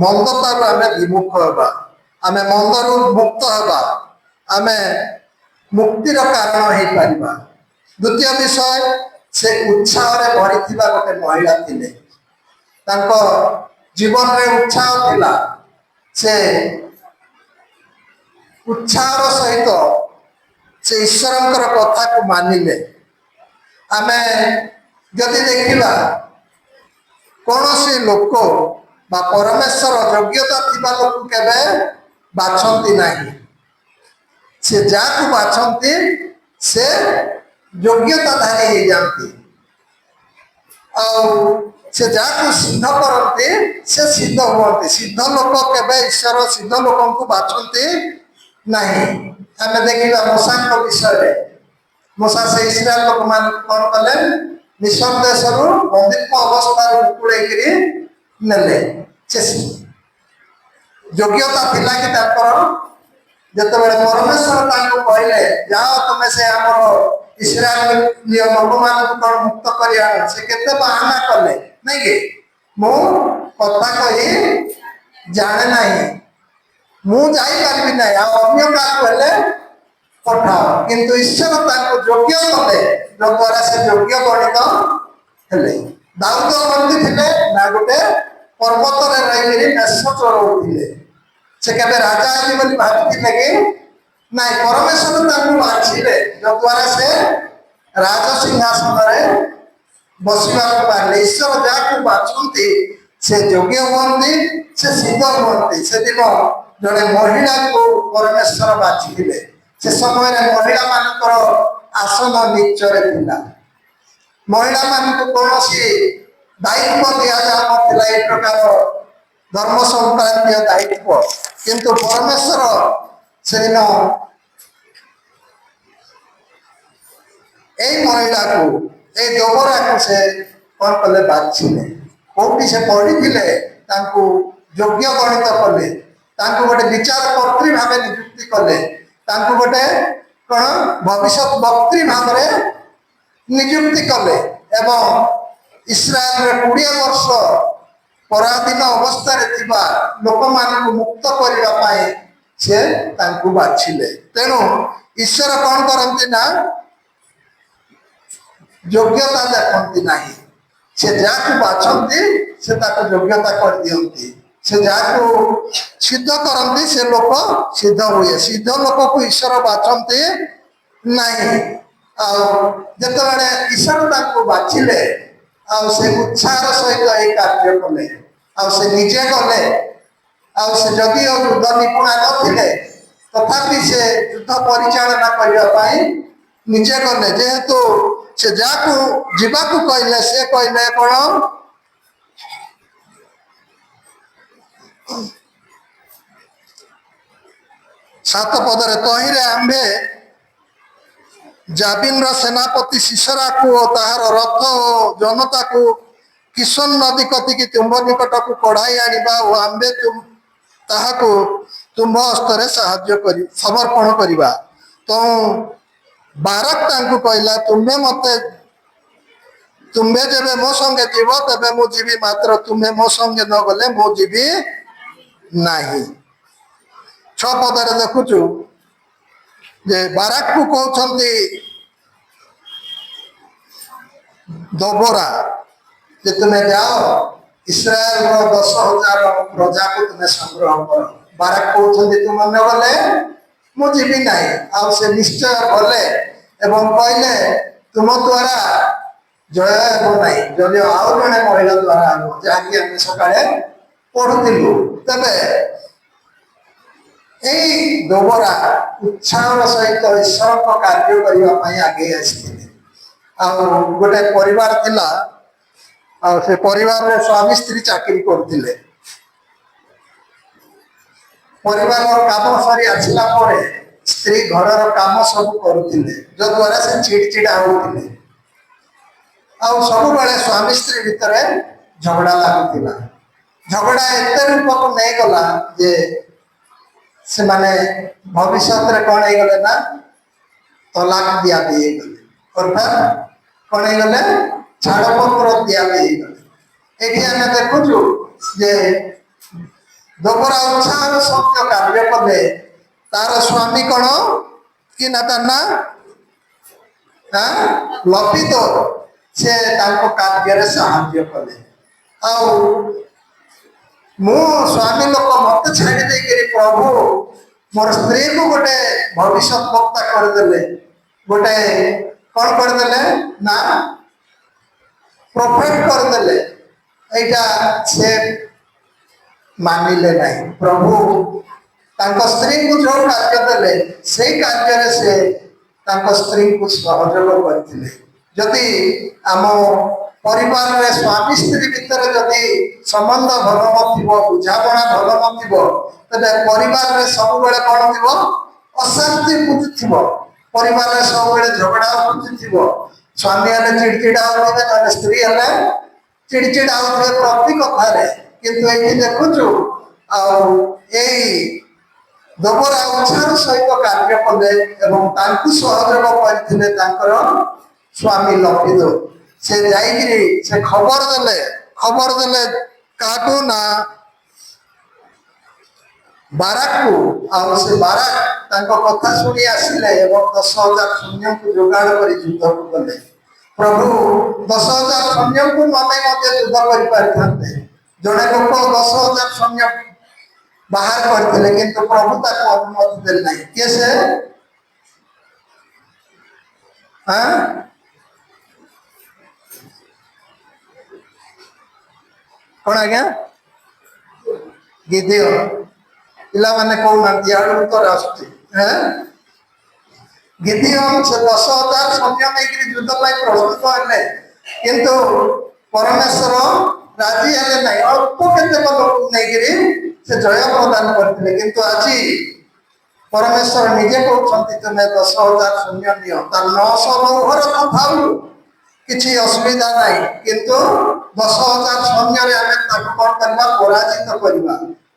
[SPEAKER 1] ମନ୍ଦତାରୁ ଆମେ ବିମୁଖ ହେବା, ଆମେ ମନ୍ଦରୁ ମୁକ୍ତ ହେବା, ଆମେ ମୁକ୍ତିର କାରଣ ହେଇପାରିବା। ଦ୍ୱିତୀୟ ବିଷୟ, ସେ ଉତ୍ସାହରେ ଭରିଥିବା ଗୋଟେ ମହିଳା ଥିଲେ। ତାଙ୍କ ଜୀବନରେ ଉତ୍ସାହ ଥିଲା। ସେ ଉତ୍ସାହର ସହିତ ସେ ଈଶ୍ୱରଙ୍କର କଥାକୁ ମାନିଲେ। ଆମେ ଯଦି ଦେଖିବା କୌଣସି ଲୋକ ବା ପରମେଶ୍ୱର ଯୋଗ୍ୟତା ଥିବା ଲୋକ କେବେ ବାଛନ୍ତି ନାହିଁ। ସେ ଯାହାକୁ ବାଛନ୍ତି ସେ ଯୋଗ୍ୟତାଧାରୀ ହେଇଯାନ୍ତି। ଆଉ ସେ ଯାହାକୁ ସିଦ୍ଧ କରନ୍ତି ସେ ସିଦ୍ଧ ହୁଅନ୍ତି। ସିଦ୍ଧ ଲୋକ କେବେ ଈଶ୍ୱର ସିଦ୍ଧ ଲୋକଙ୍କୁ ବାଛନ୍ତି ନାହିଁ। ଆମେ ଦେଖିବା ମୂଷାଙ୍କ ବିଷୟରେ। ମୂଷା ସେ ଇସ୍ରାଏଲ ଲୋକମାନଙ୍କୁ କଣ କଲେ, ମିଶର ଦେଶରୁ ବନ୍ଦିତ୍ୱ ଅବସ୍ଥାରୁ ମୁକୁଳେଇକିରି ନେଲେ। ସେ ଯୋଗ୍ୟତା ଥିଲା କି ତାଙ୍କର? ଯେତେବେଳେ ପରମେଶ୍ୱର ତାଙ୍କୁ କହିଲେ ଯାଅ ତମେ ସେ ଆମର ଇସ୍ରାଏଲୀୟ ଲୋକମାନଙ୍କୁ କଣ ମୁକ୍ତ କରି ଆଣ, ସେ କେତେ ବାହାନା କଲେ ନାଇଁ କି, ମୁଁ କଥା କହି ଜାଣେ ନାହିଁ, ମୁଁ ଯାଇପାରିବି ନାହିଁ, ଆଉ ଅନ୍ୟ କାହାକୁ ହେଲେ ପଠାଅ। କିନ୍ତୁ ଈଶ୍ୱର ତାଙ୍କୁ ଯୋଗ୍ୟ କଲେ, ଯଦ୍ୱାରା ସେ ଯୋଗ୍ୟ ଗଣିତ ହେଲେ। ଦାଉଦ କେମିତି ଥିଲେ ନା ଗୋଟେ ପର୍ବତରେ ରହିକରି ମେଷ ଚଳଉଥିଲେ। ସେ କେବେ ରାଜା ହେବେ ବୋଲି ଭାବିଥିଲେ କି ନାଇଁ, ପରମେଶ୍ୱର ତାଙ୍କୁ ବାଛିଲେ ଯଦ୍ୱାରା ସେ ରାଜ ସିଂହାସନରେ ବସିବାକୁ ପାରିଲେ। ଈଶ୍ୱର ଯାହାକୁ ବାଛନ୍ତି ସେ ଯୋଗ୍ୟ ହୁଅନ୍ତି, ସେ ସିଦ୍ଧ ହୁଅନ୍ତି। ସେଦିନ ଜଣେ ମହିଳାକୁ ପରମେଶ୍ୱର ବାଛିଥିଲେ। ସେ ସମୟରେ ମହିଳା ମାନଙ୍କର ଆସନ ନିଚରେ ଥିଲା। ମହିଳା ମାନଙ୍କୁ କୌଣସି ଦାୟିତ୍ୱ ଦିଆଯାଉନଥିଲା ଏ ପ୍ରକାର ଧର୍ମ ସଂକ୍ରାନ୍ତୀୟ ଦାୟିତ୍ୱ। କିନ୍ତୁ ପରମେଶ୍ୱର ସେଦିନ এই ମହିଳାକୁ, এই ଦୋବରାକୁ ସେ କଣ କଲେ, ବାଛିଲେ। କୋଉଠି ସେ ପଢିଥିଲେ ତାଙ୍କୁ ଯୋଗ୍ୟ ଗଣିତ କଲେ, ତାଙ୍କୁ ଗୋଟେ ବିଚାରକର୍ତ୍ରୀ ଭାବେ ନିଯୁକ୍ତି କଲେ, ତାଙ୍କୁ ଗୋଟେ କଣ ଭବିଷ୍ୟତ ବକ୍ତ୍ରୀ ଭାବରେ ନିଯୁକ୍ତି କଲେ ଏବଂ ଇସ୍ରାଏଲରେ 20 ବର୍ଷ ପରାଧୀନ ଅବସ୍ଥାରେ ଥିବା ଲୋକମାନଙ୍କୁ ମୁକ୍ତ କରିବା ପାଇଁ ସେ ତାଙ୍କୁ ବାଛିଲେ। ତେଣୁ ଈଶ୍ୱର କଣ କରନ୍ତି ନା ଯୋଗ୍ୟତା ଦେଖନ୍ତି ନାହିଁ। ସେ ଯାହାକୁ ବାଛନ୍ତି ସେ ତାକୁ ଯୋଗ୍ୟତା କରିଦିଅନ୍ତି। ସେ ଯାହାକୁ ସିଦ୍ଧ କରନ୍ତି ସେ ଲୋକ ସିଦ୍ଧ ହୁଏ। ସିଦ୍ଧ ଲୋକକୁ ଈଶ୍ୱର ବାଛନ୍ତି ନାହିଁ। ଆଉ ଯେତେବେଳେ ଈଶ୍ୱର ତାଙ୍କୁ ବାଛିଲେ ଆଉ ସେ ଉତ୍ସାହର ସହିତ ଏହି କାର୍ଯ୍ୟ କଲେ, ଆଉ ସେ ନିଜେ ଗଲେ, ଆଉ ସେ ଯଦିଓ ଯୁଦ୍ଧ ନିପୁଣା ନଥିଲେ ତଥାପି ସେ ଯୁଦ୍ଧ ପରିଚାଳନା କରିବା ପାଇଁ ନିଜେ ଗଲେ। ଯେହେତୁ ସେ ଯାହାକୁ ଯିବାକୁ କହିଲେ ସେ କହିଲେ କଣ, 7 ପଦରେ ତହିଁରେ ଆମ୍ଭେ ଜାବିନର ସେନାପତି ସିସରାକୁ ଓ ତାହାର ରଥ ଓ ଜନତାକୁ କିଶୋନ ନଦୀ କତିକି ତୁମ୍ଭ ନିକଟକୁ କଢାଇ ଆଣିବା ଓ ଆମ୍ଭେ ତାହାକୁ ତୁମ୍ଭ ହସ୍ତରେ ସାହାଯ୍ୟ କରି ସମର୍ପଣ କରିବା। ତ ବାରାକ ତାଙ୍କୁ କହିଲା ତୁମେ ଯେବେ ମୋ ସଙ୍ଗେ ଯିବ ତେବେ ମୁଁ ଯିବି, ମାତ୍ର ତୁମେ ମୋ ସଙ୍ଗେ ନ ଗଲେ ମୁଁ ଯିବି ନାହିଁ। 6 ପଦରେ ଦେଖୁଛୁ ଯେ ବାରାକକୁ କହୁଛନ୍ତି ଦୋବରା ଯେ ତୁମେ ଯାଅ ଇସ୍ରାଏଲର 10,000 ପ୍ରଜାକୁ ତୁମେ ସଂଗ୍ରହ କର। ବାରାକ କହୁଛନ୍ତି ତୁମେ ନ ଗଲେ ମୁଁ ଯିବି ନାହିଁ। ଆଉ ସେ ନିଶ୍ଚୟ ଗଲେ ଏବଂ କହିଲେ ତୁମ ଦ୍ୱାରା ଜୟ ହେବ ନାହିଁ, ଯଦିଓ ଆଉ ଜଣେ ମହିଳା ଦ୍ୱାରା ହେବ, ଯାହାକି ଆମେ ସକାଳେ ପଢୁଥିଲୁ। ତେବେ ଏଇ ଦୋବରା ଉତ୍ସାହର ସହିତ ଈଶ୍ୱରଙ୍କ କାର୍ଯ୍ୟ କରିବା ପାଇଁ ଆଗେଇ ଆସିଥିଲେ। ଆଉ ଗୋଟେ ପରିବାର ଥିଲା, ଆଉ ସେ ପରିବାରରେ ସ୍ୱାମୀ ସ୍ତ୍ରୀ ଚାକିରି କରୁଥିଲେ। ପରିବାରର କାମ ସରି ଆସିଲା ପରେ ସ୍ତ୍ରୀ ଘରର କାମ ସବୁ କରୁଥିଲେ, ଯଦ୍ୱାରା ସେ ଚିଡଚିଡା ହଉଥିଲେ। ଆଉ ସବୁବେଳେ ସ୍ୱାମୀ ସ୍ତ୍ରୀ ଭିତରେ ଝଗଡ଼ା ଲାଗୁଥିଲା। ଝଗଡ଼ା ଏତେ ରୂପକୁ ନେଇଗଲା ଯେ ସେମାନେ ଭବିଷ୍ୟତରେ କ'ଣ ହେଇଗଲେ ନା ତଲାକ ଦିଆଦି ହେଇଗଲେ, ଅର୍ଥାତ୍ କ'ଣ ହେଇଗଲେ ଛାଡ଼ପତ୍ର ଦିଆଦି ହେଇଗଲେ। ଏଠି ଆମେ ଦେଖୁଛୁ ଯେ ଦୋବରା ଉତ୍ସାହର ସତ୍ୟ କାର୍ଯ୍ୟ କଲେ। ତାର ସ୍ୱାମୀ କ'ଣ କି ନା ତାର ନା ଲପିତ, ସେ ତାଙ୍କ କାର୍ଯ୍ୟରେ ସାହାଯ୍ୟ କଲେ। ଆଉ ମୁଁ ସ୍ୱାମୀ ଲୋକ ମତେ ଛାଡ଼ି ଦେଇକିରି ପ୍ରଭୁ ମୋର ସ୍ତ୍ରୀକୁ ଗୋଟେ ଭବିଷ୍ୟତ ବକ୍ତା କରିଦେଲେ, ଗୋଟେ କ'ଣ କରିଦେଲେ ନା ପ୍ରଫେଟ କରିଦେଲେ। এইটা ସେ ମାନିଲେ ନାହିଁ। ପ୍ରଭୁ ତାଙ୍କ ସ୍ତ୍ରୀଙ୍କୁ ଯେଉଁ କାର୍ଯ୍ୟ ଦେଲେ ସେଇ କାର୍ଯ୍ୟରେ ସେ ତାଙ୍କ ସ୍ତ୍ରୀଙ୍କୁ ସହଯୋଗ କରିଥିଲେ। ଯଦି ଆମ ପରିବାରରେ ସ୍ୱାମୀ ସ୍ତ୍ରୀ ଭିତରେ ଯଦି ସମ୍ବନ୍ଧ ଭଲ ନଥିବ, ବୁଝାମଣା ଭଲ ନଥିବ, ତେବେ ପରିବାରରେ ସବୁବେଳେ କ'ଣ ଥିବ? ଅଶାନ୍ତି ବୁଝୁଥିବ। ପରିବାରରେ ସବୁବେଳେ ଝଗଡ଼ା ବୁଝୁଥିବ। ସ୍ୱାମୀ ହେଲେ ଚିଡ଼ଚିଡ଼ା ହଉଥିବେ, ନହେଲେ ସ୍ତ୍ରୀ ହେଲେ ଚିଡ଼ଚିଡ଼ା ହଉଥିବେ ପ୍ରତି କଥାରେ। କିନ୍ତୁ ଏଇଠି ଦେଖୁଛୁ ଆଉ ଏଇ ଦୋବରା ଉତ୍ସାହର ସହିତ କାର୍ଯ୍ୟ କଲେ ଏବଂ ତାଙ୍କୁ ସହଯୋଗ କରିଥିଲେ ତାଙ୍କର ସ୍ୱାମୀ ଲପିତ। ସେ ଯାଇକିରି ସେ ଖବର ଦେଲେ କାହାକୁ ନା ବାରାକକୁ। ଆଉ ସେ ବାରାକ ତାଙ୍କ କଥା ଶୁଣି ଆସିଲେ ଏବଂ 10,000 ସୈନ୍ୟଙ୍କୁ ଯୋଗାଡ଼ କରି ଯୁଦ୍ଧକୁ ଗଲେ। ପ୍ରଭୁ 10,000 ସୈନ୍ୟଙ୍କୁ ଆମେ ମଧ୍ୟ ଯୁଦ୍ଧ କରିପାରିଥାନ୍ତେ। ଜଣେ ଲୋକ 10,000 ସୈନ୍ୟ ବାହାର କରିଥିଲେ, କିନ୍ତୁ ପ୍ରଭୁ ତାକୁ ଅନୁମତି ଦେଲେ ନାହିଁ। କିଏ ସେ? କ'ଣ ଆଜ୍ଞା? ଗିଦିଓନ। ପିଲାମାନେ କହୁନାହାନ୍ତି, ଆଡୁ ଉତ୍ତର ଆସୁଛି। ଗିଦିଓନ ସେ 10,000 ସୈନ୍ୟ ନେଇକିରି ଯୁଦ୍ଧ ପାଇଁ ପ୍ରସ୍ତୁତ ହେଲେ, କିନ୍ତୁ ପରମେଶ୍ୱର ରାଜି ହେଲେ ନାହିଁ। ଅଳ୍ପ କେତେକ ଲୋକକୁ ନେଇକିରି ସେ ଜୟ ପ୍ରଦାନ କରିଥିଲେ। କିନ୍ତୁ ଆଜି ପରମେଶ୍ୱର ନିଜେ କହୁଛନ୍ତି ତୁମେ 10,000 ସୈନ୍ୟ ନିଅ, ତାର 900 ନୌଘର ଥାଉ, କିଛି ଅସୁବିଧା ନାହିଁ, କିନ୍ତୁ 10,000 ସୈନ୍ୟରେ ଆମେ ତାକୁ କ'ଣ କରିବା? ପରାଜିତ କରିବା।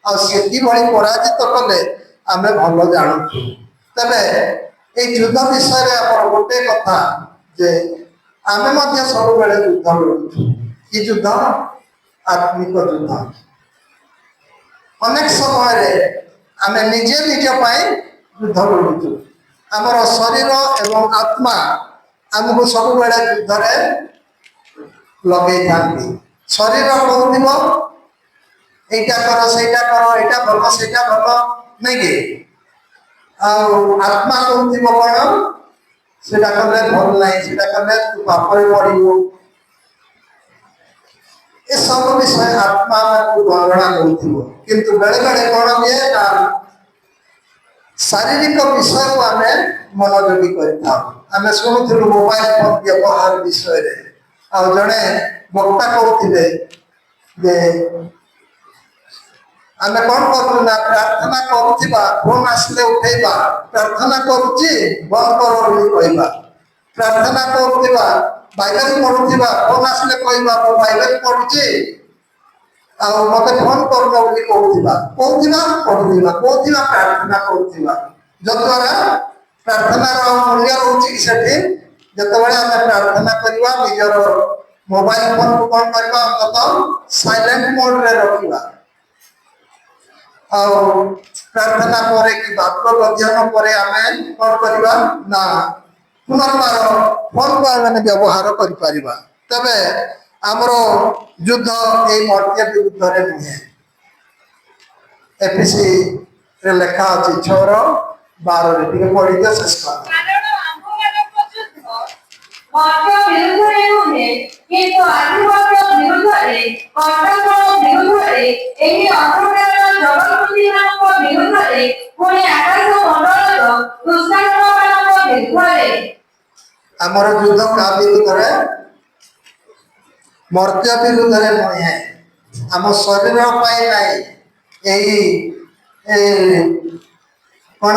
[SPEAKER 1] ଆଉ ସେ କିଭଳି ପରାଜିତ କଲେ ଆମେ ଭଲ ଜାଣୁଛୁ। ତେବେ এই ଯୁଦ୍ଧ ବିଷୟରେ ଆମର ଗୋଟେ କଥା ଯେ ଆମେ ମଧ୍ୟ ସବୁବେଳେ ଯୁଦ୍ଧ ଲଢୁଛୁ। କି ଯୁଦ୍ଧ? ଆତ୍ମିକ ଯୁଦ୍ଧ। ଅନେକ ସମୟରେ ଆମେ ନିଜେ ନିଜ ପାଇଁ ଯୁଦ୍ଧ ଲଢୁଛୁ। ଆମର ଶରୀର ଏବଂ ଆତ୍ମା ଆମକୁ ସବୁବେଳେ ଯୁଦ୍ଧରେ ଲଗେଇଥାନ୍ତି। ଶରୀର କହୁଥିବ এইটা কর, সেইটা কର, এইটা ଭଲ, ସେଇଟା ଭଲ, ନାଇଁ କି? ଆଉ ଆତ୍ମା କହୁଥିବ କ'ଣ? ସେଟା କଲେ ଭଲ ନାହିଁ, ସେଟା କଲେ ତୁ ପାପରେ ପଡ଼ିବୁ। ଏସବୁ ବିଷୟ ଆତ୍ମା ଆମକୁ ବର୍ଣ୍ଣନା କରୁଥିବ। କିନ୍ତୁ ବେଳେ ବେଳେ କ'ଣ ହୁଏ ନା ଶାରୀରିକ ବିଷୟକୁ ଆମେ ମନୋଯୋଗୀ କରିଥାଉ। ଆମେ ଶୁଣୁଥିଲୁ ମୋବାଇଲ ଫୋନ ବ୍ୟବହାର ବିଷୟରେ। ଆଉ ଜଣେ ବକ୍ତା କହୁଥିଲେ ଯେ ଆମେ କ'ଣ କରୁ ନା ପ୍ରାର୍ଥନା କରୁଥିବା, ଫୋନ ଆସିଲେ ଉଠେଇବା, ପ୍ରାର୍ଥନା କରୁଛି ବନ୍ଦ କର ବୋଲି କହିବା। ପ୍ରାର୍ଥନା କରୁଥିବା, ବାଇବେଲ ପଢୁଥିବା, ଫୋନ ଆସିଲେ କହିବା ମୁଁ ବାଇବେଲ ପଢୁଛି ଆଉ ମତେ ଫୋନ କରୁନ ବୋଲି କହୁଥିବା। ପ୍ରାର୍ଥନା କରୁଥିବା, ଯଦ୍ୱାରା ପ୍ରାର୍ଥନାର ମୂଲ୍ୟ ରହୁଛି କି ସେଠି ଯେତେବେଳେ ଆମେ ପ୍ରାର୍ଥନା କରିବା ନିଜର ମୋବାଇଲ ଫୋନକୁ କଣ କରିବା ଅନ୍ତତଃ ସାଇଲେଣ୍ଟ ମୋଡରେ ରଖିବା ଆଉ ପ୍ରାର୍ଥନା ପରେ କି ବାକ୍ୟ ଅଧ୍ୟୟନ ପରେ ଆମେ କଣ କରିବା ନା ପୁନର୍ବାର ଫୋନକୁ ଆମେ ବ୍ୟବହାର କରିପାରିବା ତେବେ ଆମର ଯୁଦ୍ଧ ଏଇ ମର୍ତ୍ତ୍ୟ ବିରୁଦ୍ଧରେ ନୁହେଁ ଏଫିସି ରେ ଲେଖା ଅଛି 6:12 ଟିକେ ପଢିଦିଅ ଶେଷ କଥା
[SPEAKER 2] କାରଣ ଆମ୍ଭମାନଙ୍କ ଯୁଦ୍ଧ
[SPEAKER 3] ମର୍ତ୍ତ୍ୟ ବିରୁଦ୍ଧରେ ନୁହେଁ କିନ୍ତୁ ଆଧିପତ୍ୟ ବିରୁଦ୍ଧରେ କଣ୍ଟକ ବିରୁଦ୍ଧରେ ଏହି ଅନ୍ଧକାରର ଜଗତ୍ପତିମାନଙ୍କ ବିରୁଦ୍ଧରେ ପୁଣି ଆକାଶ ମଣ୍ଡଳର ଦୁଷ୍ଟାତ୍ମାମାନଙ୍କ ବିରୁଦ୍ଧରେ
[SPEAKER 1] ଆମର ଯୁଦ୍ଧ କା ବିରୁଦ୍ଧରେ ମର୍ତ୍ତ୍ୟ ବିରୁଦ୍ଧରେ ନୁହେଁ ଆମ ଶରୀର ପାଇଁ ନାହିଁ ଏହି କଣ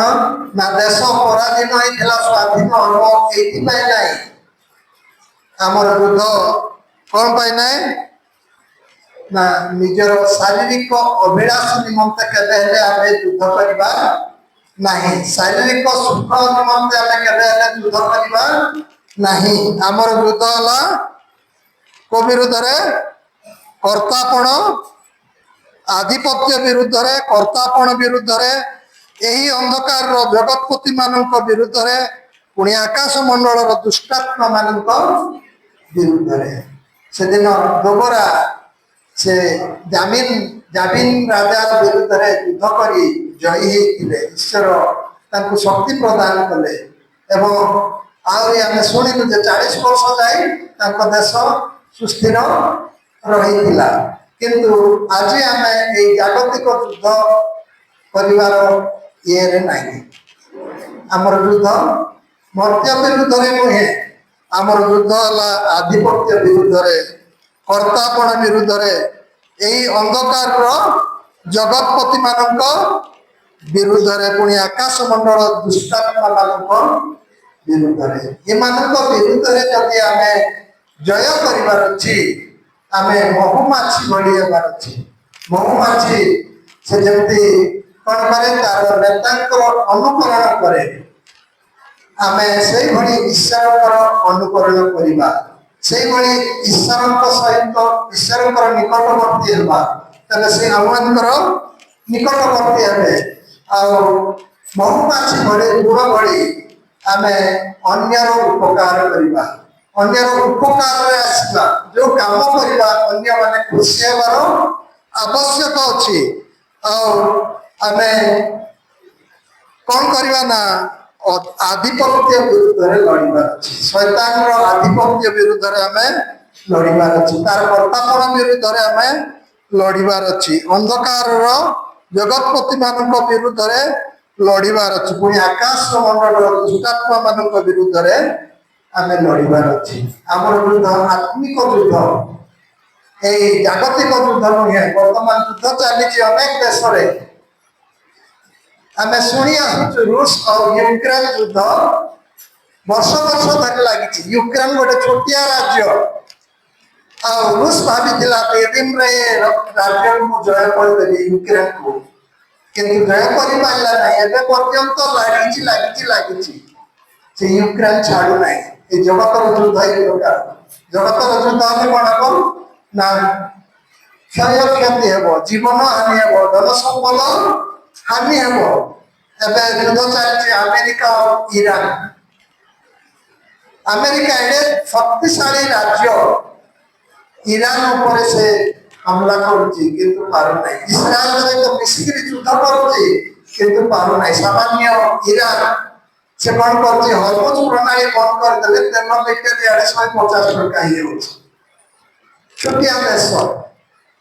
[SPEAKER 1] ନା ଦେଶ ପରାଧୀନ ହେଇଥିଲା ସ୍ୱାଧୀନ ହବ ଏଇଥିପାଇଁ ନାହିଁ ଆମର ଯୁଦ୍ଧ କଣ ପାଇଁ ନାହିଁ ନା ନିଜର ଶାରୀରିକ ଅଭିଳାଷ ନିମନ୍ତେ କେବେ ହେଲେ ଆମେ ଯୁଦ୍ଧ କରିବା ନାହିଁ ଶାରୀରିକ ସୁଖ ନିମନ୍ତେ ଆମେ କେବେ ହେଲେ ଯୁଦ୍ଧ କରିବା ନାହିଁ ଆମର ଯୁଦ୍ଧ ହେଲା କୋ ବିରୁଦ୍ଧରେ କର୍ତ୍ତାପଣ ଆଧିପତ୍ୟ ବିରୁଦ୍ଧରେ କର୍ତ୍ତାପଣ ବିରୁଦ୍ଧରେ ଏହି ଅନ୍ଧକାରର ଜଗତ୍ପତି ମାନଙ୍କ ବିରୁଦ୍ଧରେ ପୁଣି ଆକାଶ ମଣ୍ଡଳର ଦୁଷ୍ଟାତ୍ମା ମାନଙ୍କ ବିରୁଦ୍ଧରେ ସେଦିନ ଦୋବରା ସେ ଜାବିନ ରାଜାର ବିରୁଦ୍ଧରେ ଯୁଦ୍ଧ କରି ଜୟୀ ହେଇଥିଲେ ଈଶ୍ୱର ତାଙ୍କୁ ଶକ୍ତି ପ୍ରଦାନ କଲେ ଏବଂ ଆହୁରି ଆମେ ଶୁଣିଲୁ ଯେ 40 ବର୍ଷ ଯାଇ ତାଙ୍କ ଦେଶ ସୁସ୍ଥିର ରହିଥିଲା କିନ୍ତୁ ଆଜି ଆମେ ଏଇ ଜାଗତିକ ଯୁଦ୍ଧ କରିବାର ଇଏରେ ନାହିଁ ଆମର ଯୁଦ୍ଧ ମର୍ତ୍ତ୍ୟ ବିରୁଦ୍ଧରେ ନୁହେଁ ଆମର ଯୁଦ୍ଧ ହେଲା ଆଧିପତ୍ୟ ବିରୁଦ୍ଧରେ କର୍ତ୍ତାପଣ ବିରୁଦ୍ଧରେ ଏହି ଅନ୍ଧକାରର ଜଗତପତି ମାନଙ୍କ ବିରୁଦ୍ଧରେ ପୁଣି ଆକାଶ ମଣ୍ଡଳ ଦୁଷ୍ଟାତ୍ମା ମାନଙ୍କ ବିରୁଦ୍ଧରେ ଏମାନଙ୍କ ବିରୁଦ୍ଧରେ ଯଦି ଆମେ ଜୟ କରିବାର ଅଛି ଆମେ ମହୁମାଛି ଭଳି ହେବାର ଅଛି ମହୁମାଛି ସେ ଯେମିତି କଣ କରେ ତାର ନେତାଙ୍କର ଅନୁକରଣ କରେ ଆମେ ସେଇଭଳି ଈଶ୍ୱରଙ୍କର ଅନୁକରଣ କରିବା ସେଇଭଳି ଈଶ୍ୱରଙ୍କ ସହିତ ଈଶ୍ୱରଙ୍କର ନିକଟବର୍ତ୍ତୀ ହେବା ତେବେ ସେ ଆମମାନଙ୍କର ନିକଟବର୍ତ୍ତୀ ହେବେ ଆଉ ମହୁମାଛି ଭଳି ଗୁଣ ଭଳି ଆମେ ଅନ୍ୟର ଉପକାର କରିବା ଅନ୍ୟର ଉପକାରରେ ଆସିବା ଯୋଉ କାମ କରିବା ଅନ୍ୟମାନେ ଖୁସି ହେବାର ଆବଶ୍ୟକ ଅଛି ଆଉ ଆମେ କଣ କରିବା ନା ଆଧିପତ୍ୟ ବିରୁଦ୍ଧରେ ଲଢିବାର ଅଛି ଶୈତାନର ଆଧିପତ୍ୟ ବିରୁଦ୍ଧରେ ଆମେ ଲଢିବାର ଅଛି ତାର କର୍ତ୍ତାପଣ ବିରୁଦ୍ଧରେ ଆମେ ଲଢିବାର ଅଛି ଅନ୍ଧକାରର ଜଗତପତି ମାନଙ୍କ ବିରୁଦ୍ଧରେ ଲଢିବାର ଅଛି ପୁଣି ଆକାଶ ମଣ୍ଡଳର ଦୁଷ୍ଟାତ୍ମା ମାନଙ୍କ ବିରୁଦ୍ଧରେ ଆମେ ଲଢିବାର ଅଛି ଆମର ଯୁଦ୍ଧ ଆତ୍ମିକ ଯୁଦ୍ଧ ଏଇ ଜାଗତିକ ଯୁଦ୍ଧ ନୁହେଁ ବର୍ତ୍ତମାନ ଯୁଦ୍ଧ ଚାଲିଛି ଅନେକ ଦେଶରେ ଆମେ ଶୁଣି ଆସୁଛୁ ରୁଷ ଆଉ ୟୁକ୍ରେନ ଯୁଦ୍ଧ ବର୍ଷ ବର୍ଷ ଧରି ଲାଗିଛି ୟୁକ୍ରେନ ଗୋଟେ ଛୋଟିଆ ରାଜ୍ୟ ଆଉ ରୁଷ ଭାବିଥିଲା 2 ଦିନରେ ରାଜ୍ୟକୁ ମୁଁ ଜୟ କରିଦେବି ୟୁକ୍ରେନକୁ କିନ୍ତୁ ଜୟ କରିପାରିଲା ନାହିଁ ଏବେ ପର୍ଯ୍ୟନ୍ତ ଲାଗିଛି ସେ ୟୁକ୍ରେନ ଛାଡୁ ନାହିଁ এই জগতর যুদ্ধ এই প্রকার জগতর যুদ্ধ আমি কଣ কରୁ ନା କ୍ଷୟକ୍ଷତି ହେବ ଜୀବନ ହାନି ହେବ ଧନ ସମ୍ପଦ ହାନି ହେବ ଏବେ ଯୁଦ୍ଧ ଚାଲିଛି ଆମେରିକା ଆଉ ଇରାନ ଆମେରିକା ଏଡ଼େ ଶକ୍ତିଶାଳୀ ରାଜ୍ୟ ଇରାନ ଉପରେ ସେ हमला କରୁଛି କିନ୍ତୁ ପାରୁନାହିଁ ଇସ୍ରାଏଲ ସହିତ ମିଶିକି ଯୁଦ୍ଧ କରୁଛି କିନ୍ତୁ ପାରୁନାହିଁ ସାମାନ୍ୟ ଇରାନ से कौन करती हरमुज प्रणाली बंद कर देले तेल लीटर 150 टका ही होची छोटिया देश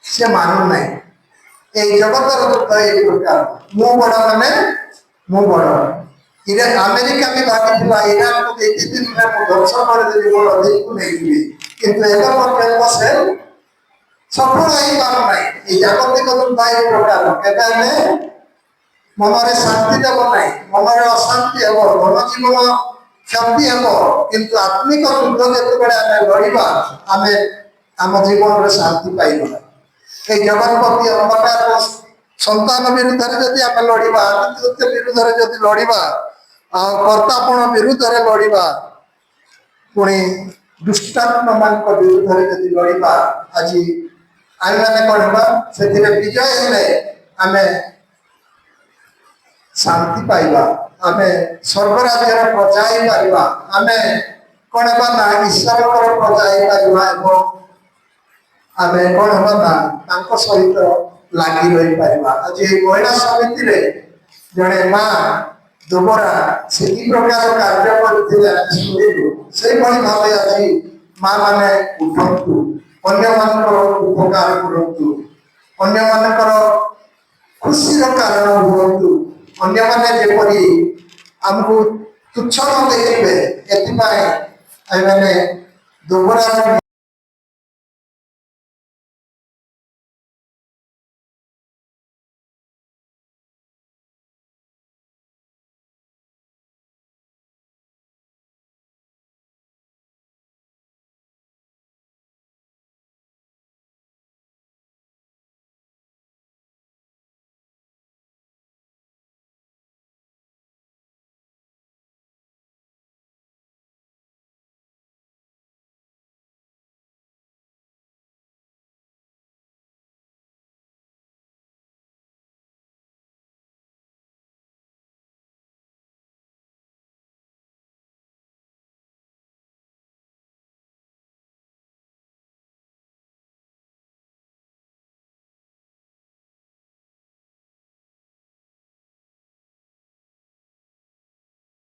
[SPEAKER 1] से मानू नहीं ए जगतर दुख ए प्रकार मु बड़ा माने मु बड़ा इरे अमेरिका भी भागिला ईरान को 2 दिन में मु ध्वंस कर देली मोर अधिक को नहीं दिबी किंतु एकर पर से सफल ही पार नहीं ए जागतिक दुख ए प्रकार केबे में मनरे शांति देव नहीं मनरे अशांति हे धन जीवन क्षति हे किंतु आत्मिक युद्ध जो आम लड़वा आम आम जीवन में शांति पाइबा ये जगतपति अंधकार संतान विरुद्ध जदि आम लड़वा विरुद्ध जदि लड़वा ଆଉ କର୍ତ୍ତାପଣ ବିରୁଦ୍ଧରେ ଲଢ଼ିବା ପୁଣି ଦୁଷ୍ଟାତ୍ମା ମାନଙ୍କ ବିରୁଦ୍ଧରେ ଯଦି ଲଢ଼ିବା ଆଜି ଆମେମାନେ କ'ଣ ହେବା ସେଥିରେ ବିଜୟ ହେଲେ ଆମେ ଶାନ୍ତି ପାଇବା ଆମେ ସ୍ୱର୍ଗରାଜ୍ୟର ପ୍ରଜା ହେଇପାରିବା ଆମେ କ'ଣ ହେବା ନା ଈଶ୍ୱରଙ୍କର ପ୍ରଜା ହେଇପାରିବା ଏବଂ ଆମେ କ'ଣ ହେବା ନା ତାଙ୍କ ସହିତ ଲାଗି ରହିପାରିବା ଆଜି ଏହି ମହିଳା ସମିତିରେ ଜଣେ ମା ଦୁବରା ସେହି ପ୍ରକାର କାର୍ଯ୍ୟ କରିଥିଲେ ଆଜି ଶୁଣିଲୁ ସେଇଭଳି ଭାବେ ଆଜି ମା ମାନେ ଉଠନ୍ତୁ ଅନ୍ୟମାନଙ୍କର ଉପକାର କରନ୍ତୁ ଅନ୍ୟମାନଙ୍କର ଖୁସିର କାରଣ ହୁଅନ୍ତୁ ଅନ୍ୟମାନେ ଯେପରି ଆମକୁ ତୁଚ୍ଛ ନ ଦେଖିବେ ଏଥିପାଇଁ ଆମେମାନେ ଦୁର୍ବଳ